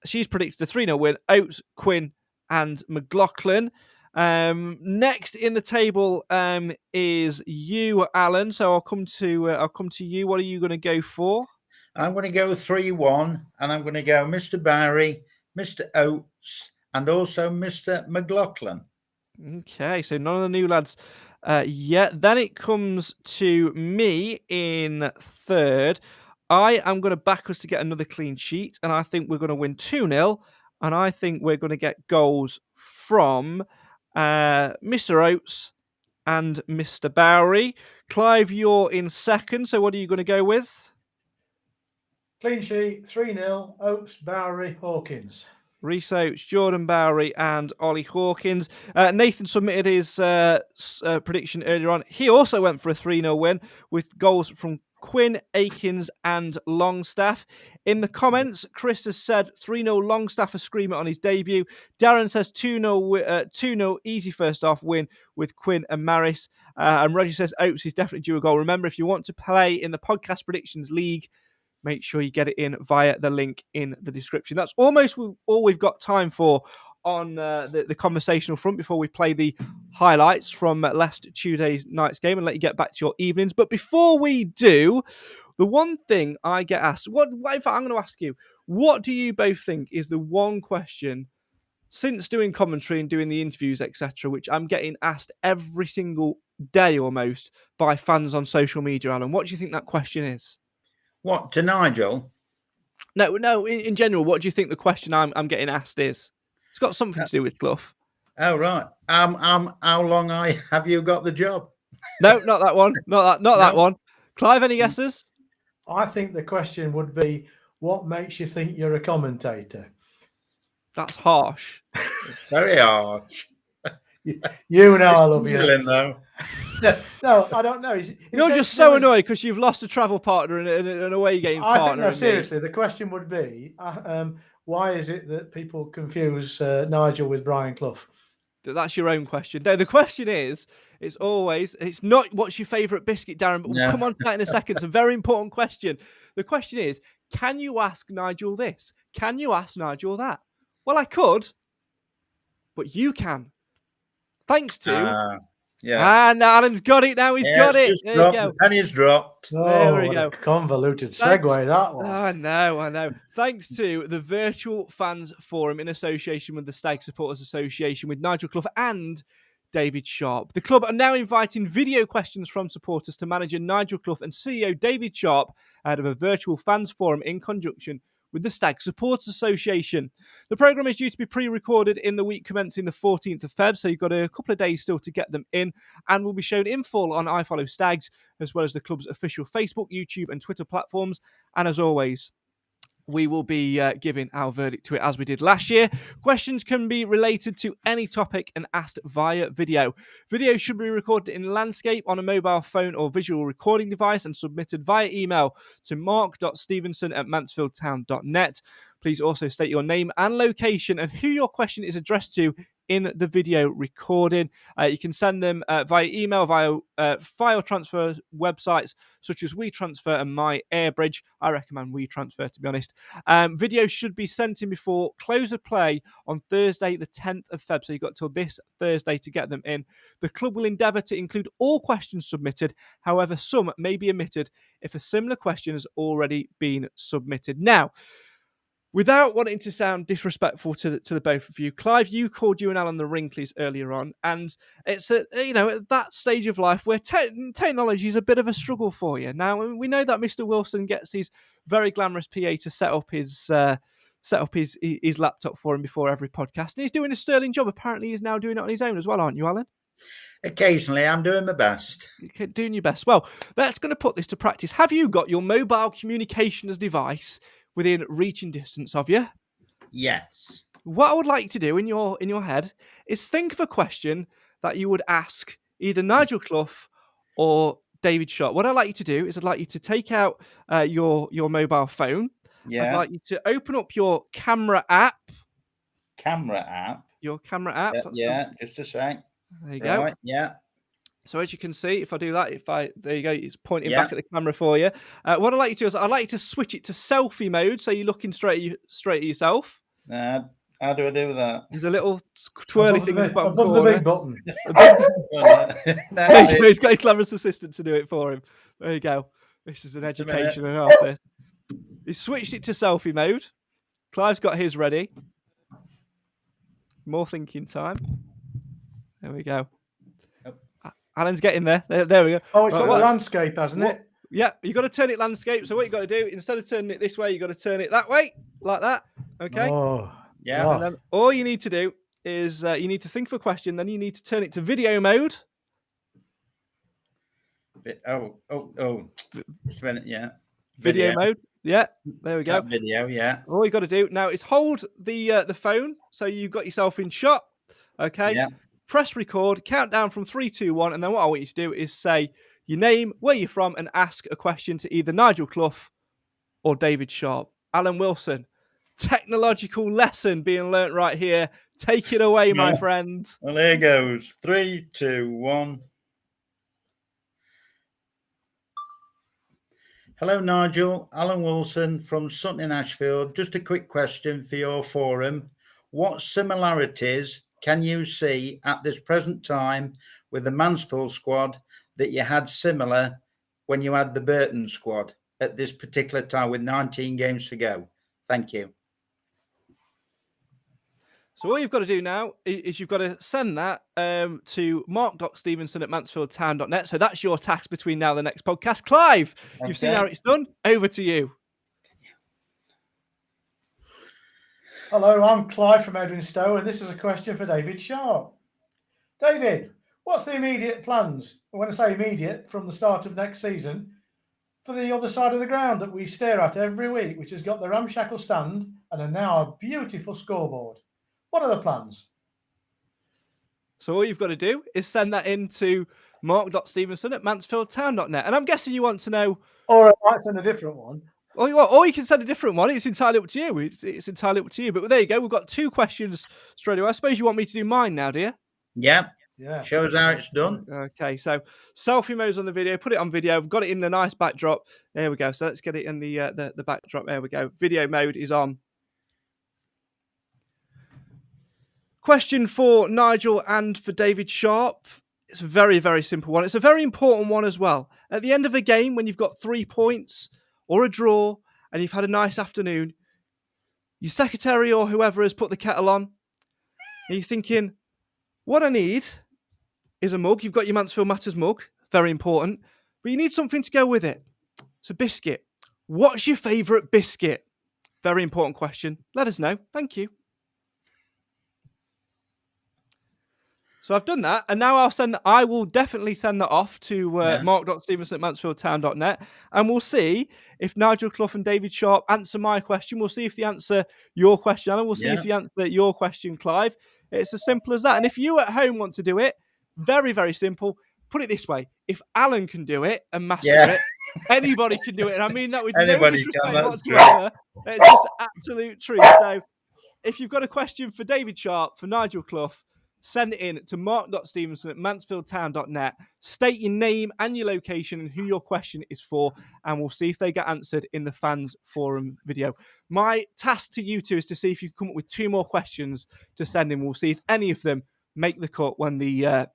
She's predicted a 3-0 win. Oates, Quinn and McLaughlin. Next in the table is you, Alan. So I'll come to you. What are you going to go for? I'm going to go 3-1, and I'm going to go Mr. Barry, Mr. Oates, and also Mr. McLaughlin. Okay, so none of the new lads yet. Then it comes to me in third. I am going to back us to get another clean sheet, and I think we're going to win 2-0, and I think we're going to get goals from Mr. Oates and Mr. Bowery. Clive, you're in second, so what are you going to go with? Clean sheet, 3-0, Oates, Bowery, Hawkins. Rhys Oates, Jordan Bowery and Ollie Hawkins. Nathan submitted his prediction earlier on. He also went for a 3-0 win with goals from Quinn, Akins and Longstaff. In the comments, Chris has said 3-0 Longstaff a screamer on his debut. Darren says 2-0 easy first half win with Quinn and Maris. And Roger says Oates is definitely due a goal. Remember, if you want to play in the Podcast Predictions League, make sure you get it in via the link in the description. That's almost all we've got time for on the conversational front before we play the highlights from last Tuesday night's game and let you get back to your evenings. But before we do, the one thing I get asked, in fact, I'm going to ask you, what do you both think is the one question since doing commentary and doing the interviews, etc., which I'm getting asked every single day almost by fans on social media, Alan? What do you think that question is? What, to Nigel? No. In general, what do you think the question I'm getting asked is? It's got something to do with Clough. Oh right. How long have you got the job? No, not that one. Not that one. Clive, any guesses? I think the question would be, what makes you think you're a commentator? That's harsh. Very harsh. You know I love you. Though. No, I don't know. You're just so annoyed because you've lost a travel partner and an away game partner. I think, seriously, the question would be, why is it that people confuse Nigel with Brian Clough? That's your own question. No, the question is, it's not what's your favourite biscuit, Darren, but we'll come on to that in a second. It's a very important question. The question is, can you ask Nigel this? Can you ask Nigel that? Well, I could, but you can. Thanks to... And Alan's got it now. He's got it. There you go. The penny's dropped. There we go. Convoluted segue that was. I know. Thanks to the Virtual Fans Forum in association with the Stag Supporters Association with Nigel Clough and David Sharp. The club are now inviting video questions from supporters to manager Nigel Clough and CEO David Sharp out of a Virtual Fans Forum in conjunction with the Stag Supporters Association. The programme is due to be pre-recorded in the week commencing the 14th of Feb, so you've got a couple of days still to get them in, and will be shown in full on iFollow Stags, as well as the club's official Facebook, YouTube and Twitter platforms. And as always, we will be giving our verdict to it as we did last year. Questions can be related to any topic and asked via video. Video should be recorded in landscape on a mobile phone or visual recording device and submitted via email to mark.stevenson@mansfieldtown.net. Please also state your name and location and who your question is addressed to in the video recording. You can send them via email, via file transfer websites such as WeTransfer and MyAirbridge. I recommend WeTransfer, to be honest. Videos should be sent in before close of play on Thursday, the 10th of Feb. So you've got till this Thursday to get them in. The club will endeavour to include all questions submitted. However, some may be omitted if a similar question has already been submitted. Now, without wanting to sound disrespectful to the both of you, Clive, you called you and Alan the Wrinklies earlier on, and it's at that stage of life where technology is a bit of a struggle for you. Now, we know that Mr. Wilson gets his very glamorous PA to set up his laptop for him before every podcast, and he's doing a sterling job. Apparently, he's now doing it on his own as well, aren't you, Alan? Occasionally, I'm doing my best. You're doing your best. Well, that's going to put this to practice. Have you got your mobile communications device within reaching distance of you? Yes. What I would like you to do in your head is think of a question that you would ask either Nigel Clough or David Sharp. What I'd like you to do is I'd like you to take out your mobile phone. Yeah. I'd like you to open up your camera app. Your camera app. Yeah. Just a sec. There you go. Yeah. So as you can see, if I do that, there you go, it's pointing back at the camera for you. What I'd like you to do is I'd like you to switch it to selfie mode, so you're looking straight at yourself. How do I do that? There's a little twirly thing in the bottom above corner. the big button. He's got a cleverest assistant to do it for him. There you go. This is an education and half this. He switched it to selfie mode. Clive's got his ready. More thinking time. There we go. Alan's getting there. There we go. Oh, it's got the landscape, hasn't it? Yeah, you've got to turn it landscape. So what you've got to do, instead of turning it this way, you've got to turn it that way, like that. Okay? Oh, yeah. And then all you need to do is you need to think of a question, then you need to turn it to video mode. Just a minute, yeah. Video mode. Yeah, there we go. Video, yeah. All you got to do now is hold the phone so you've got yourself in shot. Okay. Yeah. Press record, count down from 3, 2, 1, and then what I want you to do is say your name, where you're from, and ask a question to either Nigel Clough or David Sharp. Alan Wilson, technological lesson being learnt right here. Take it away, my friend. Well, there goes. 3, 2, 1. Hello, Nigel. Alan Wilson from Sutton in Ashfield. Just a quick question for your forum. What similarities can you see at this present time with the Mansfield squad that you had similar when you had the Burton squad at this particular time with 19 games to go? Thank you. So all you've got to do now is you've got to send that to mark.stevenson@mansfieldtown.net. So that's your task between now and the next podcast. Clive, you've seen how it's done. Over to you. Hello, I'm Clive from Edwinstowe, and this is a question for David Sharp. David, what's the immediate plans? When I say immediate, from the start of next season, for the other side of the ground that we stare at every week, which has got the ramshackle stand and now a beautiful scoreboard? What are the plans? So all you've got to do is send that in to mark.stevenson@mansfieldtown.net. And I'm guessing you want to know... Or I might send a different one. Or you can send a different one. It's entirely up to you. It's entirely up to you. But there you go. We've got 2 questions straight away. I suppose you want me to do mine now, do you? Yeah. Yeah. Shows how it's done. Okay, so selfie mode's on the video. Put it on video. We've got it in the nice backdrop. There we go. So let's get it in the backdrop. There we go. Video mode is on. Question for Nigel and for David Sharp. It's a very, very simple one. It's a very important one as well. At the end of a game, when you've got 3 points or a draw and you've had a nice afternoon, your secretary or whoever has put the kettle on, and you're thinking, what I need is a mug. You've got your Mansfield Matters mug. Very important. But you need something to go with it. It's a biscuit. What's your favourite biscuit? Very important question. Let us know. Thank you. So I've done that, and now I will definitely send that off to mark.stevenson@mansfieldtown.net, and we'll see if Nigel Clough and David Sharp answer my question. We'll see if they answer your question, Alan. We'll see if they answer your question, Clive. It's as simple as that. And if you at home want to do it, very, very simple. Put it this way. If Alan can do it and master it, anybody can do it. And I mean that with no disrespect whatsoever. It's just absolute truth. So if you've got a question for David Sharp, for Nigel Clough, send it in to mark.stevenson@mansfieldtown.net. State your name and your location and who your question is for, and we'll see if they get answered in the fans forum video. My task to you two is to see if you can come up with 2 more questions to send in. We'll see if any of them make the cut when the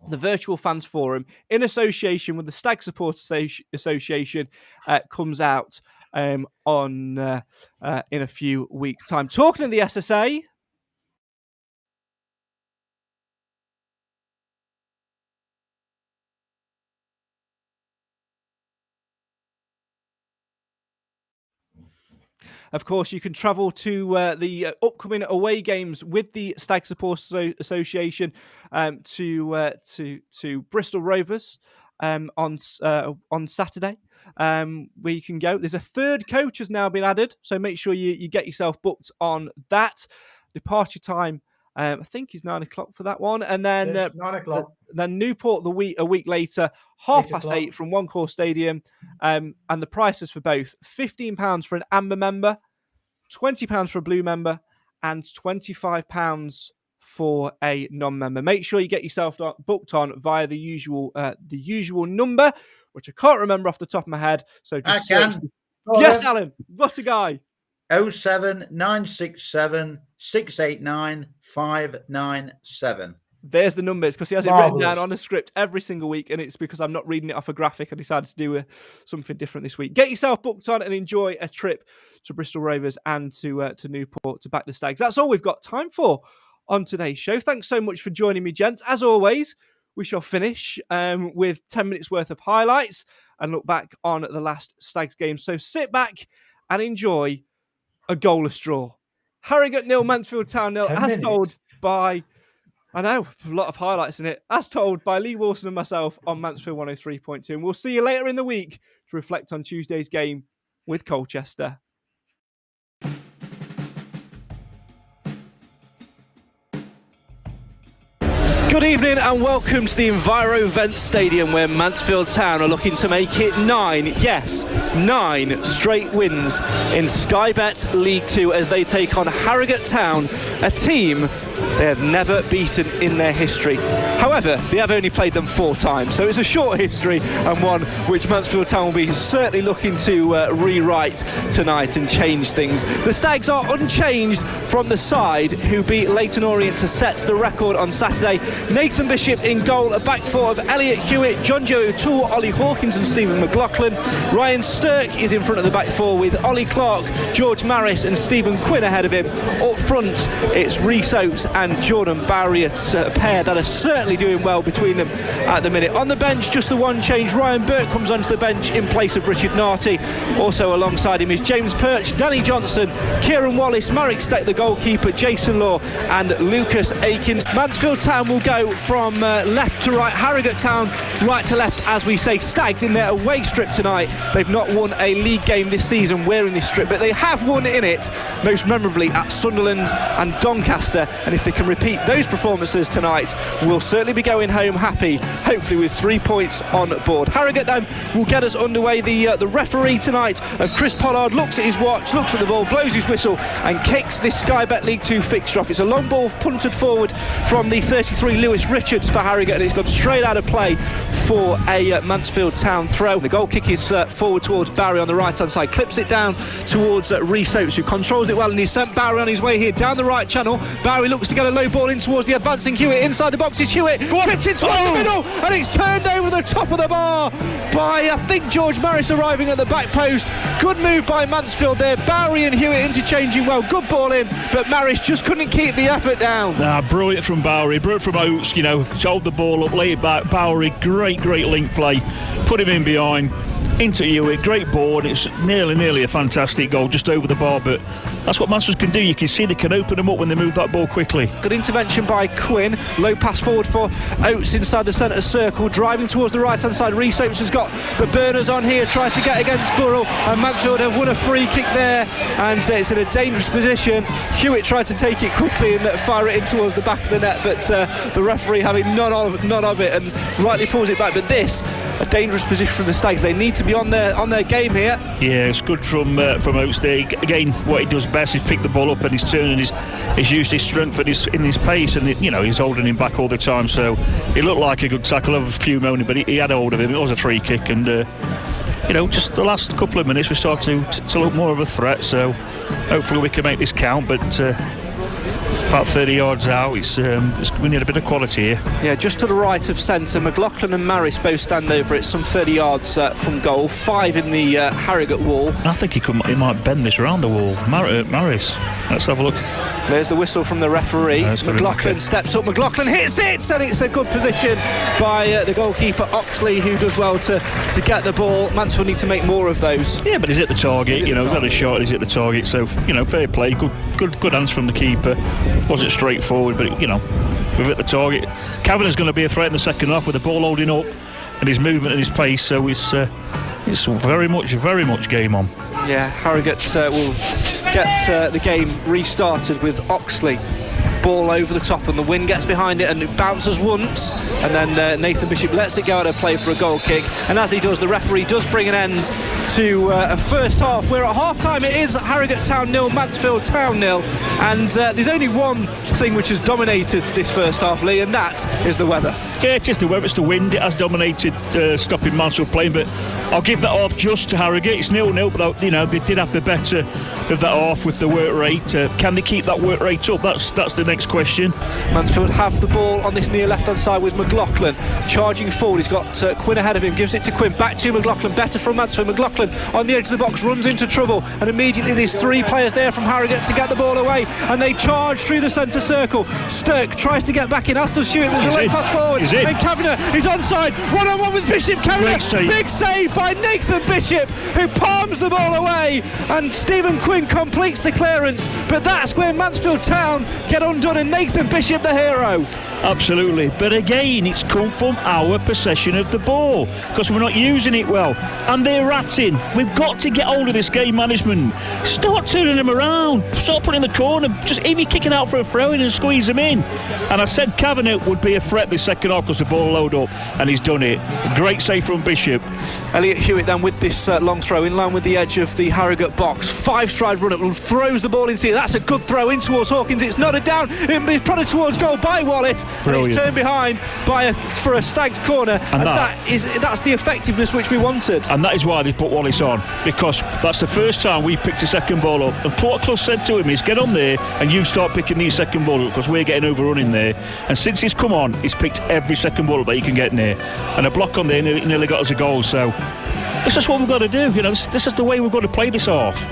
virtual fans forum, in association with the Stag Supporters Association, comes out in a few weeks' time. Talking to the SSA. Of course, you can travel to the upcoming away games with the Stag Supporters Association to Bristol Rovers on Saturday. Where you can go. There's a 3rd coach has now been added, so make sure you get yourself booked on that. Departure time, I think, is 9 o'clock for that one, and then 9 o'clock. Then Newport a week later, 8:30 from One Call Stadium, and the prices for both: £15 for an Amber member, £20 for a Blue member, and £25 for a non-member. Make sure you get yourself booked on via the usual number, which I can't remember off the top of my head. So just I can. Yes, Alan. What a guy. 07967 689 597. There's the numbers, because he has it written down on a script every single week, and it's because I'm not reading it off a graphic. I decided to do something different this week. Get yourself booked on and enjoy a trip to Bristol Rovers and to Newport to back the Stags. That's all we've got time for on today's show. Thanks so much for joining me, gents. As always, we shall finish with 10 minutes worth of highlights and look back on the last Stags game. So sit back and enjoy a goalless draw. Harrogate 0, Mansfield Town 0, as told by... I know, a lot of highlights in it, as told by Lee Wilson and myself on Mansfield 103.2. And we'll see you later in the week to reflect on Tuesday's game with Colchester. Good evening and welcome to the EnviroVent Stadium, where Mansfield Town are looking to make it 9 straight wins in Sky Bet League 2 as they take on Harrogate Town, a team they have never beaten in their history. However, they have only played them 4 times, so it's a short history and one which Mansfield Town will be certainly looking to rewrite tonight and change things. The Stags are unchanged from the side who beat Leyton Orient to set the record on Saturday. Nathan Bishop in goal, a back four of Elliot Hewitt, John Joe O'Toole, Ollie Hawkins and Stephen McLaughlin. Ryan Stirk is in front of the back four with Ollie Clark, George Maris and Stephen Quinn ahead of him. Up front, it's Rhys Oates and Jordan Bowery, a pair that are certainly doing well between them at the minute. On the bench, just the one change. Ryan Burke comes onto the bench in place of Richard Narty. Also alongside him is James Perch, Danny Johnson, Kieran Wallace, Marek Steck, the goalkeeper, Jason Law and Lucas Akins. Mansfield Town will go from left to right, Harrogate Town right to left, as we say. Stags in their away strip tonight. They've not won a league game this season wearing this strip, but they have won in it, most memorably at Sunderland and Doncaster, and if they can repeat those performances tonight, we'll certainly be going home happy, hopefully with 3 points on board. Harrogate then will get us underway. The referee tonight of Chris Pollard looks at his watch, looks at the ball, blows his whistle and kicks this Sky Bet League 2 fixture off. It's a long ball punted forward from the 33 Lewis Richards for Harrogate, and it's gone straight out of play for a Mansfield Town throw. The goal kick is forward towards Barry on the right hand side, clips it down towards Rhys Oates, who controls it well, and he's sent Barry on his way here down the right channel. Barry looks to get a low ball in towards the advancing Hewitt. Inside the box is Hewitt, clipped it towards the middle, and it's turned over the top of the bar by, I think, George Maris arriving at the back post. Good move by Mansfield there. Barry and Hewitt interchanging well, good ball in, but Maris just couldn't keep the effort down. Brilliant from Bowery, brilliant from Oates, to hold the ball up, lay it back. Bowery, great link play, put him in behind, into Hewitt, great ball. It's nearly a fantastic goal, just over the bar, but that's what Mansfield can do. You can see they can open them up when they move that ball quickly. Good intervention by Quinn, low pass forward for Oates inside the centre circle, driving towards the right hand side. Rhys Oates has got the burners on here, tries to get against Burrell, and Mansfield have won a free kick there, and it's in a dangerous position. Hewitt tried to take it quickly and fire it in towards the back of the net, but the referee having none of it and rightly pulls it back. But this, a dangerous position from the Stags. They need to be on their game here. Yeah, it's good from Oates there. Again, what he does best is pick the ball up and he's turning he's used his strength and his pace, and he's holding him back all the time. So it looked like a good tackle of a few moments, but he had hold of him. It was a free kick, and just the last couple of minutes we started to look more of a threat. So hopefully we can make this count, but about 30 yards out, we need a bit of quality here. Yeah, just to the right of centre, McLaughlin and Maris both stand over it, some 30 yards from goal, 5 in the Harrogate wall. I think he might bend this around the wall. Maris, let's have a look. There's the whistle from the referee. McLaughlin steps up, McLaughlin hits it, and it's a good position by the goalkeeper Oxley, who does well to get the ball. Mansfield need to make more of those. Yeah, but he's at the target, he's got a shot, he's at the target, so fair play, good hands from the keeper. Wasn't straightforward, but we've hit the target. Kavanagh's going to be a threat in the second half with the ball holding up and his movement and his pace, so it's very much game on. Yeah, Harrogate will get the game restarted with Oxley. ball over the top, and the wind gets behind it, and it bounces once, and then Nathan Bishop lets it go out of play for a goal kick. And as he does, the referee does bring an end to a first half where at half-time it is Harrogate Town 0, Mansfield Town 0, and there's only one thing which has dominated this first half, Lee, and that is the weather. Yeah, it's just the weather, it's the wind. It has dominated stopping Mansfield playing, but I'll give that off just to Harrogate. It's 0-0, but they did have the better of that half with the work rate. Can they keep that work rate up? That's the next question. Mansfield have the ball on this near left-hand side with McLaughlin charging forward. He's got Quinn ahead of him, gives it to Quinn, back to McLaughlin, better from Mansfield. McLaughlin on the edge of the box runs into trouble, and immediately there's three players there from Harrogate to get the ball away, and they charge through the centre circle. Stirk tries to get back in, as does Stewart. There's a late pass forward, and Kavanagh is onside, one-on-one with Bishop. Kavanagh, big save by Nathan Bishop, who palms the ball away, and Stephen Quinn completes the clearance, but that's where Mansfield Town get undone, and Nathan Bishop the hero. Absolutely, but again it's come from our possession of the ball because we're not using it well, and they're ratting. We've got to get hold of this game management, start turning them around, start putting in the corner, just even kicking out for a throw-in and squeeze them in. And I said Kavanagh would be a threat this second half because the ball load up, and he's done it. Great save from Bishop. Elliot Hewitt then with this long throw in line with the edge of the Harrogate box, 5-stride run up and throws the ball into it. That's a good throw in towards Hawkins. It's nodded down, it's prodded towards goal by Wallace. And it's turned behind for a Stags corner, and that's the effectiveness which we wanted. And that is why they put Wallace on, because that's the first time we picked a second ball up, and what Clough said to him is get on there and you start picking these second ball up because we're getting overrun in there. And since he's come on, he's picked every second ball up that he can get near, and a block on there nearly got us a goal. So this is what we've got to do, this is the way we've got to play this off.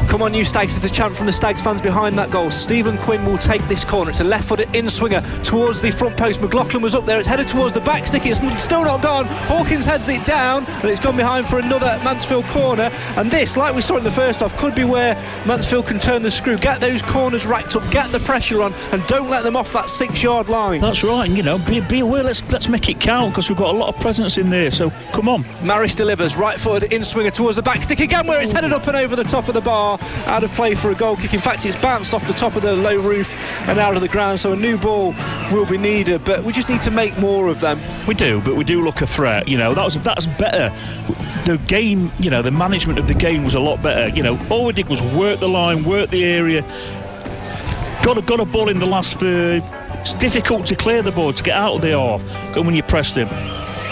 Come on, you Stags, it's a chant from the Stags fans behind that goal. Stephen Quinn will take this corner. It's a left-footed in-swinger towards the front post. McLaughlin was up there, it's headed towards the back stick, it's still not gone. Hawkins heads it down, and it's gone behind for another Mansfield corner. And this, like we saw in the first half, could be where Mansfield can turn the screw, get those corners racked up, get the pressure on, and don't let them off that 6-yard line. That's right, and be aware, let's make it count, because we've got a lot of presence in there, so come on. Maris delivers, right-footed in-swinger towards the back stick again, where it's headed up and over the top of the bar, out of play for a goal kick. In fact, it's bounced off the top of the low roof and out of the ground, so a new ball will be needed, but we just need to make more of them. We do, but we do look a threat. That's better. The game, the management of the game was a lot better. All we did was work the line, work the area, got a ball in the last third. It's difficult to clear the ball, to get out of the half when you press them.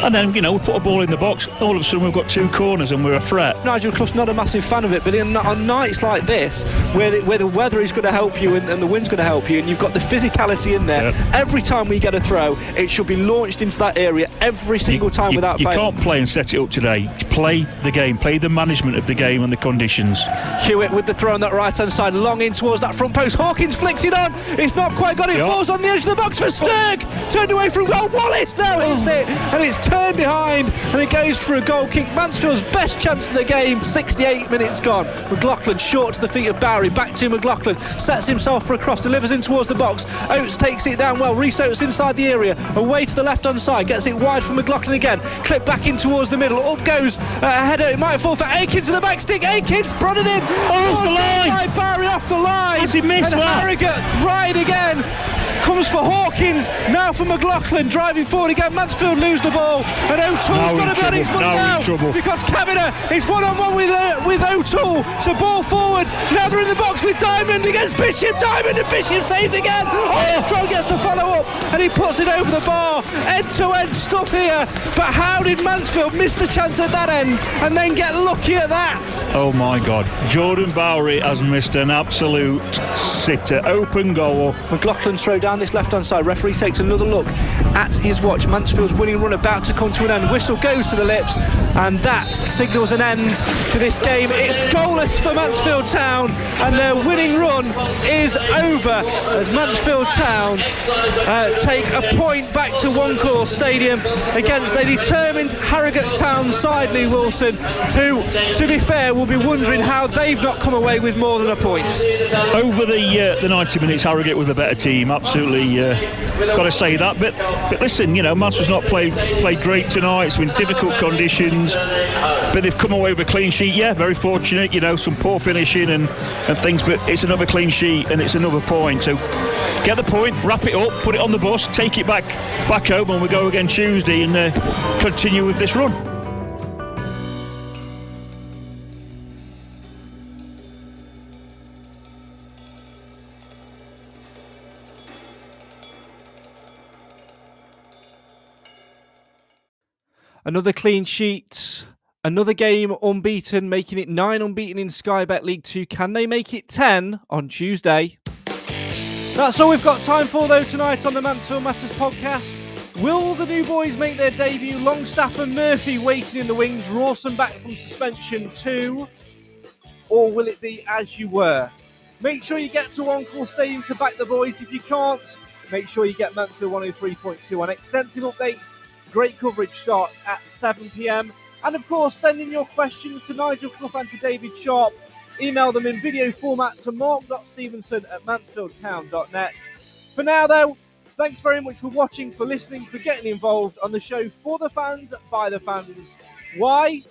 And then, we put a ball in the box, all of a sudden we've got two corners and we're a threat. Nigel Clough's not a massive fan of it, but on nights like this, where the weather is going to help you and the wind's going to help you, and you've got the physicality in there, every time we get a throw, it should be launched into that area every single time without fail. You can't play and set it up today. Play the game, play the management of the game and the conditions. Hewitt with the throw on that right-hand side, long in towards that front post. Hawkins flicks it on, it's not quite got it, falls on the edge of the box for Sturg, turned away from goal. Wallace now hits it, and it's turned behind, and it goes for a goal kick. Mansfield's best chance of the game, 68 minutes gone. McLaughlin short to the feet of Bowery, back to McLaughlin, sets himself for a cross, delivers in towards the box. Oates takes it down well, Reece Oates inside the area, away to the left-hand side, gets it wide for McLaughlin again, clip back in towards the middle, up goes a header, it might fall for Akins to the back stick, Akins prodded in, off the line, by Bowery off the line, has he missed and that? Harrogate right again, comes for Hawkins, now for McLaughlin, driving forward again. Mansfield lose the ball, and O'Toole's got to be on his money now, because Kavanagh is one-on-one with O'Toole, so ball forward, now they're in the box with Diamond against Bishop, Diamond, and Bishop saves again. Armstrong gets the follow-up, and he puts it over the bar. End-to-end stuff here, but how did Mansfield miss the chance at that end and then get lucky at that? Oh my God, Jordan Bowery has missed an absolute sitter, open goal. McLaughlin's throw down this left-hand side, referee takes another look at his watch. Mansfield's winning run about to come to an end, whistle goes to the lips, and that signals an end to this game. It's goalless for Mansfield Town, and their winning run is over as Mansfield Town take a point back to One Call Stadium against a determined Harrogate Town side, Lee Wilson, who, to be fair, will be wondering how they've not come away with more than a point. Over the 90 minutes, Harrogate was a better team, absolutely, got to say that, but listen, Mansfield's not played great tonight. It's been difficult conditions, but they've come away with a clean sheet. Yeah, very fortunate, some poor finishing and things, but it's another clean sheet and it's another point, so get the point, wrap it up, put it on the bus, take it back home, and we go again Tuesday and continue with this run. Another clean sheet, another game unbeaten, making it 9 unbeaten in Sky Bet League 2. Can they make it 10 on Tuesday? That's all we've got time for, though, tonight on the Mansfield Matters podcast. Will the new boys make their debut? Longstaff and Murphy waiting in the wings. Rawson back from suspension too. Or will it be as you were? Make sure you get to One Call Stadium to back the boys. If you can't, make sure you get Mansfield 103.2 on extensive updates. Great coverage starts at 7 p.m. And of course, send in your questions to Nigel Clough and to David Sharp. Email them in video format to mark.stevenson@mansfieldtown.net. For now, though, thanks very much for watching, for listening, for getting involved on the show for the fans, by the fans. Why?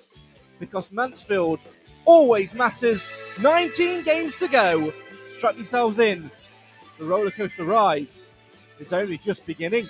Because Mansfield always matters. 19 games to go. Strap yourselves in. The rollercoaster ride is only just beginning.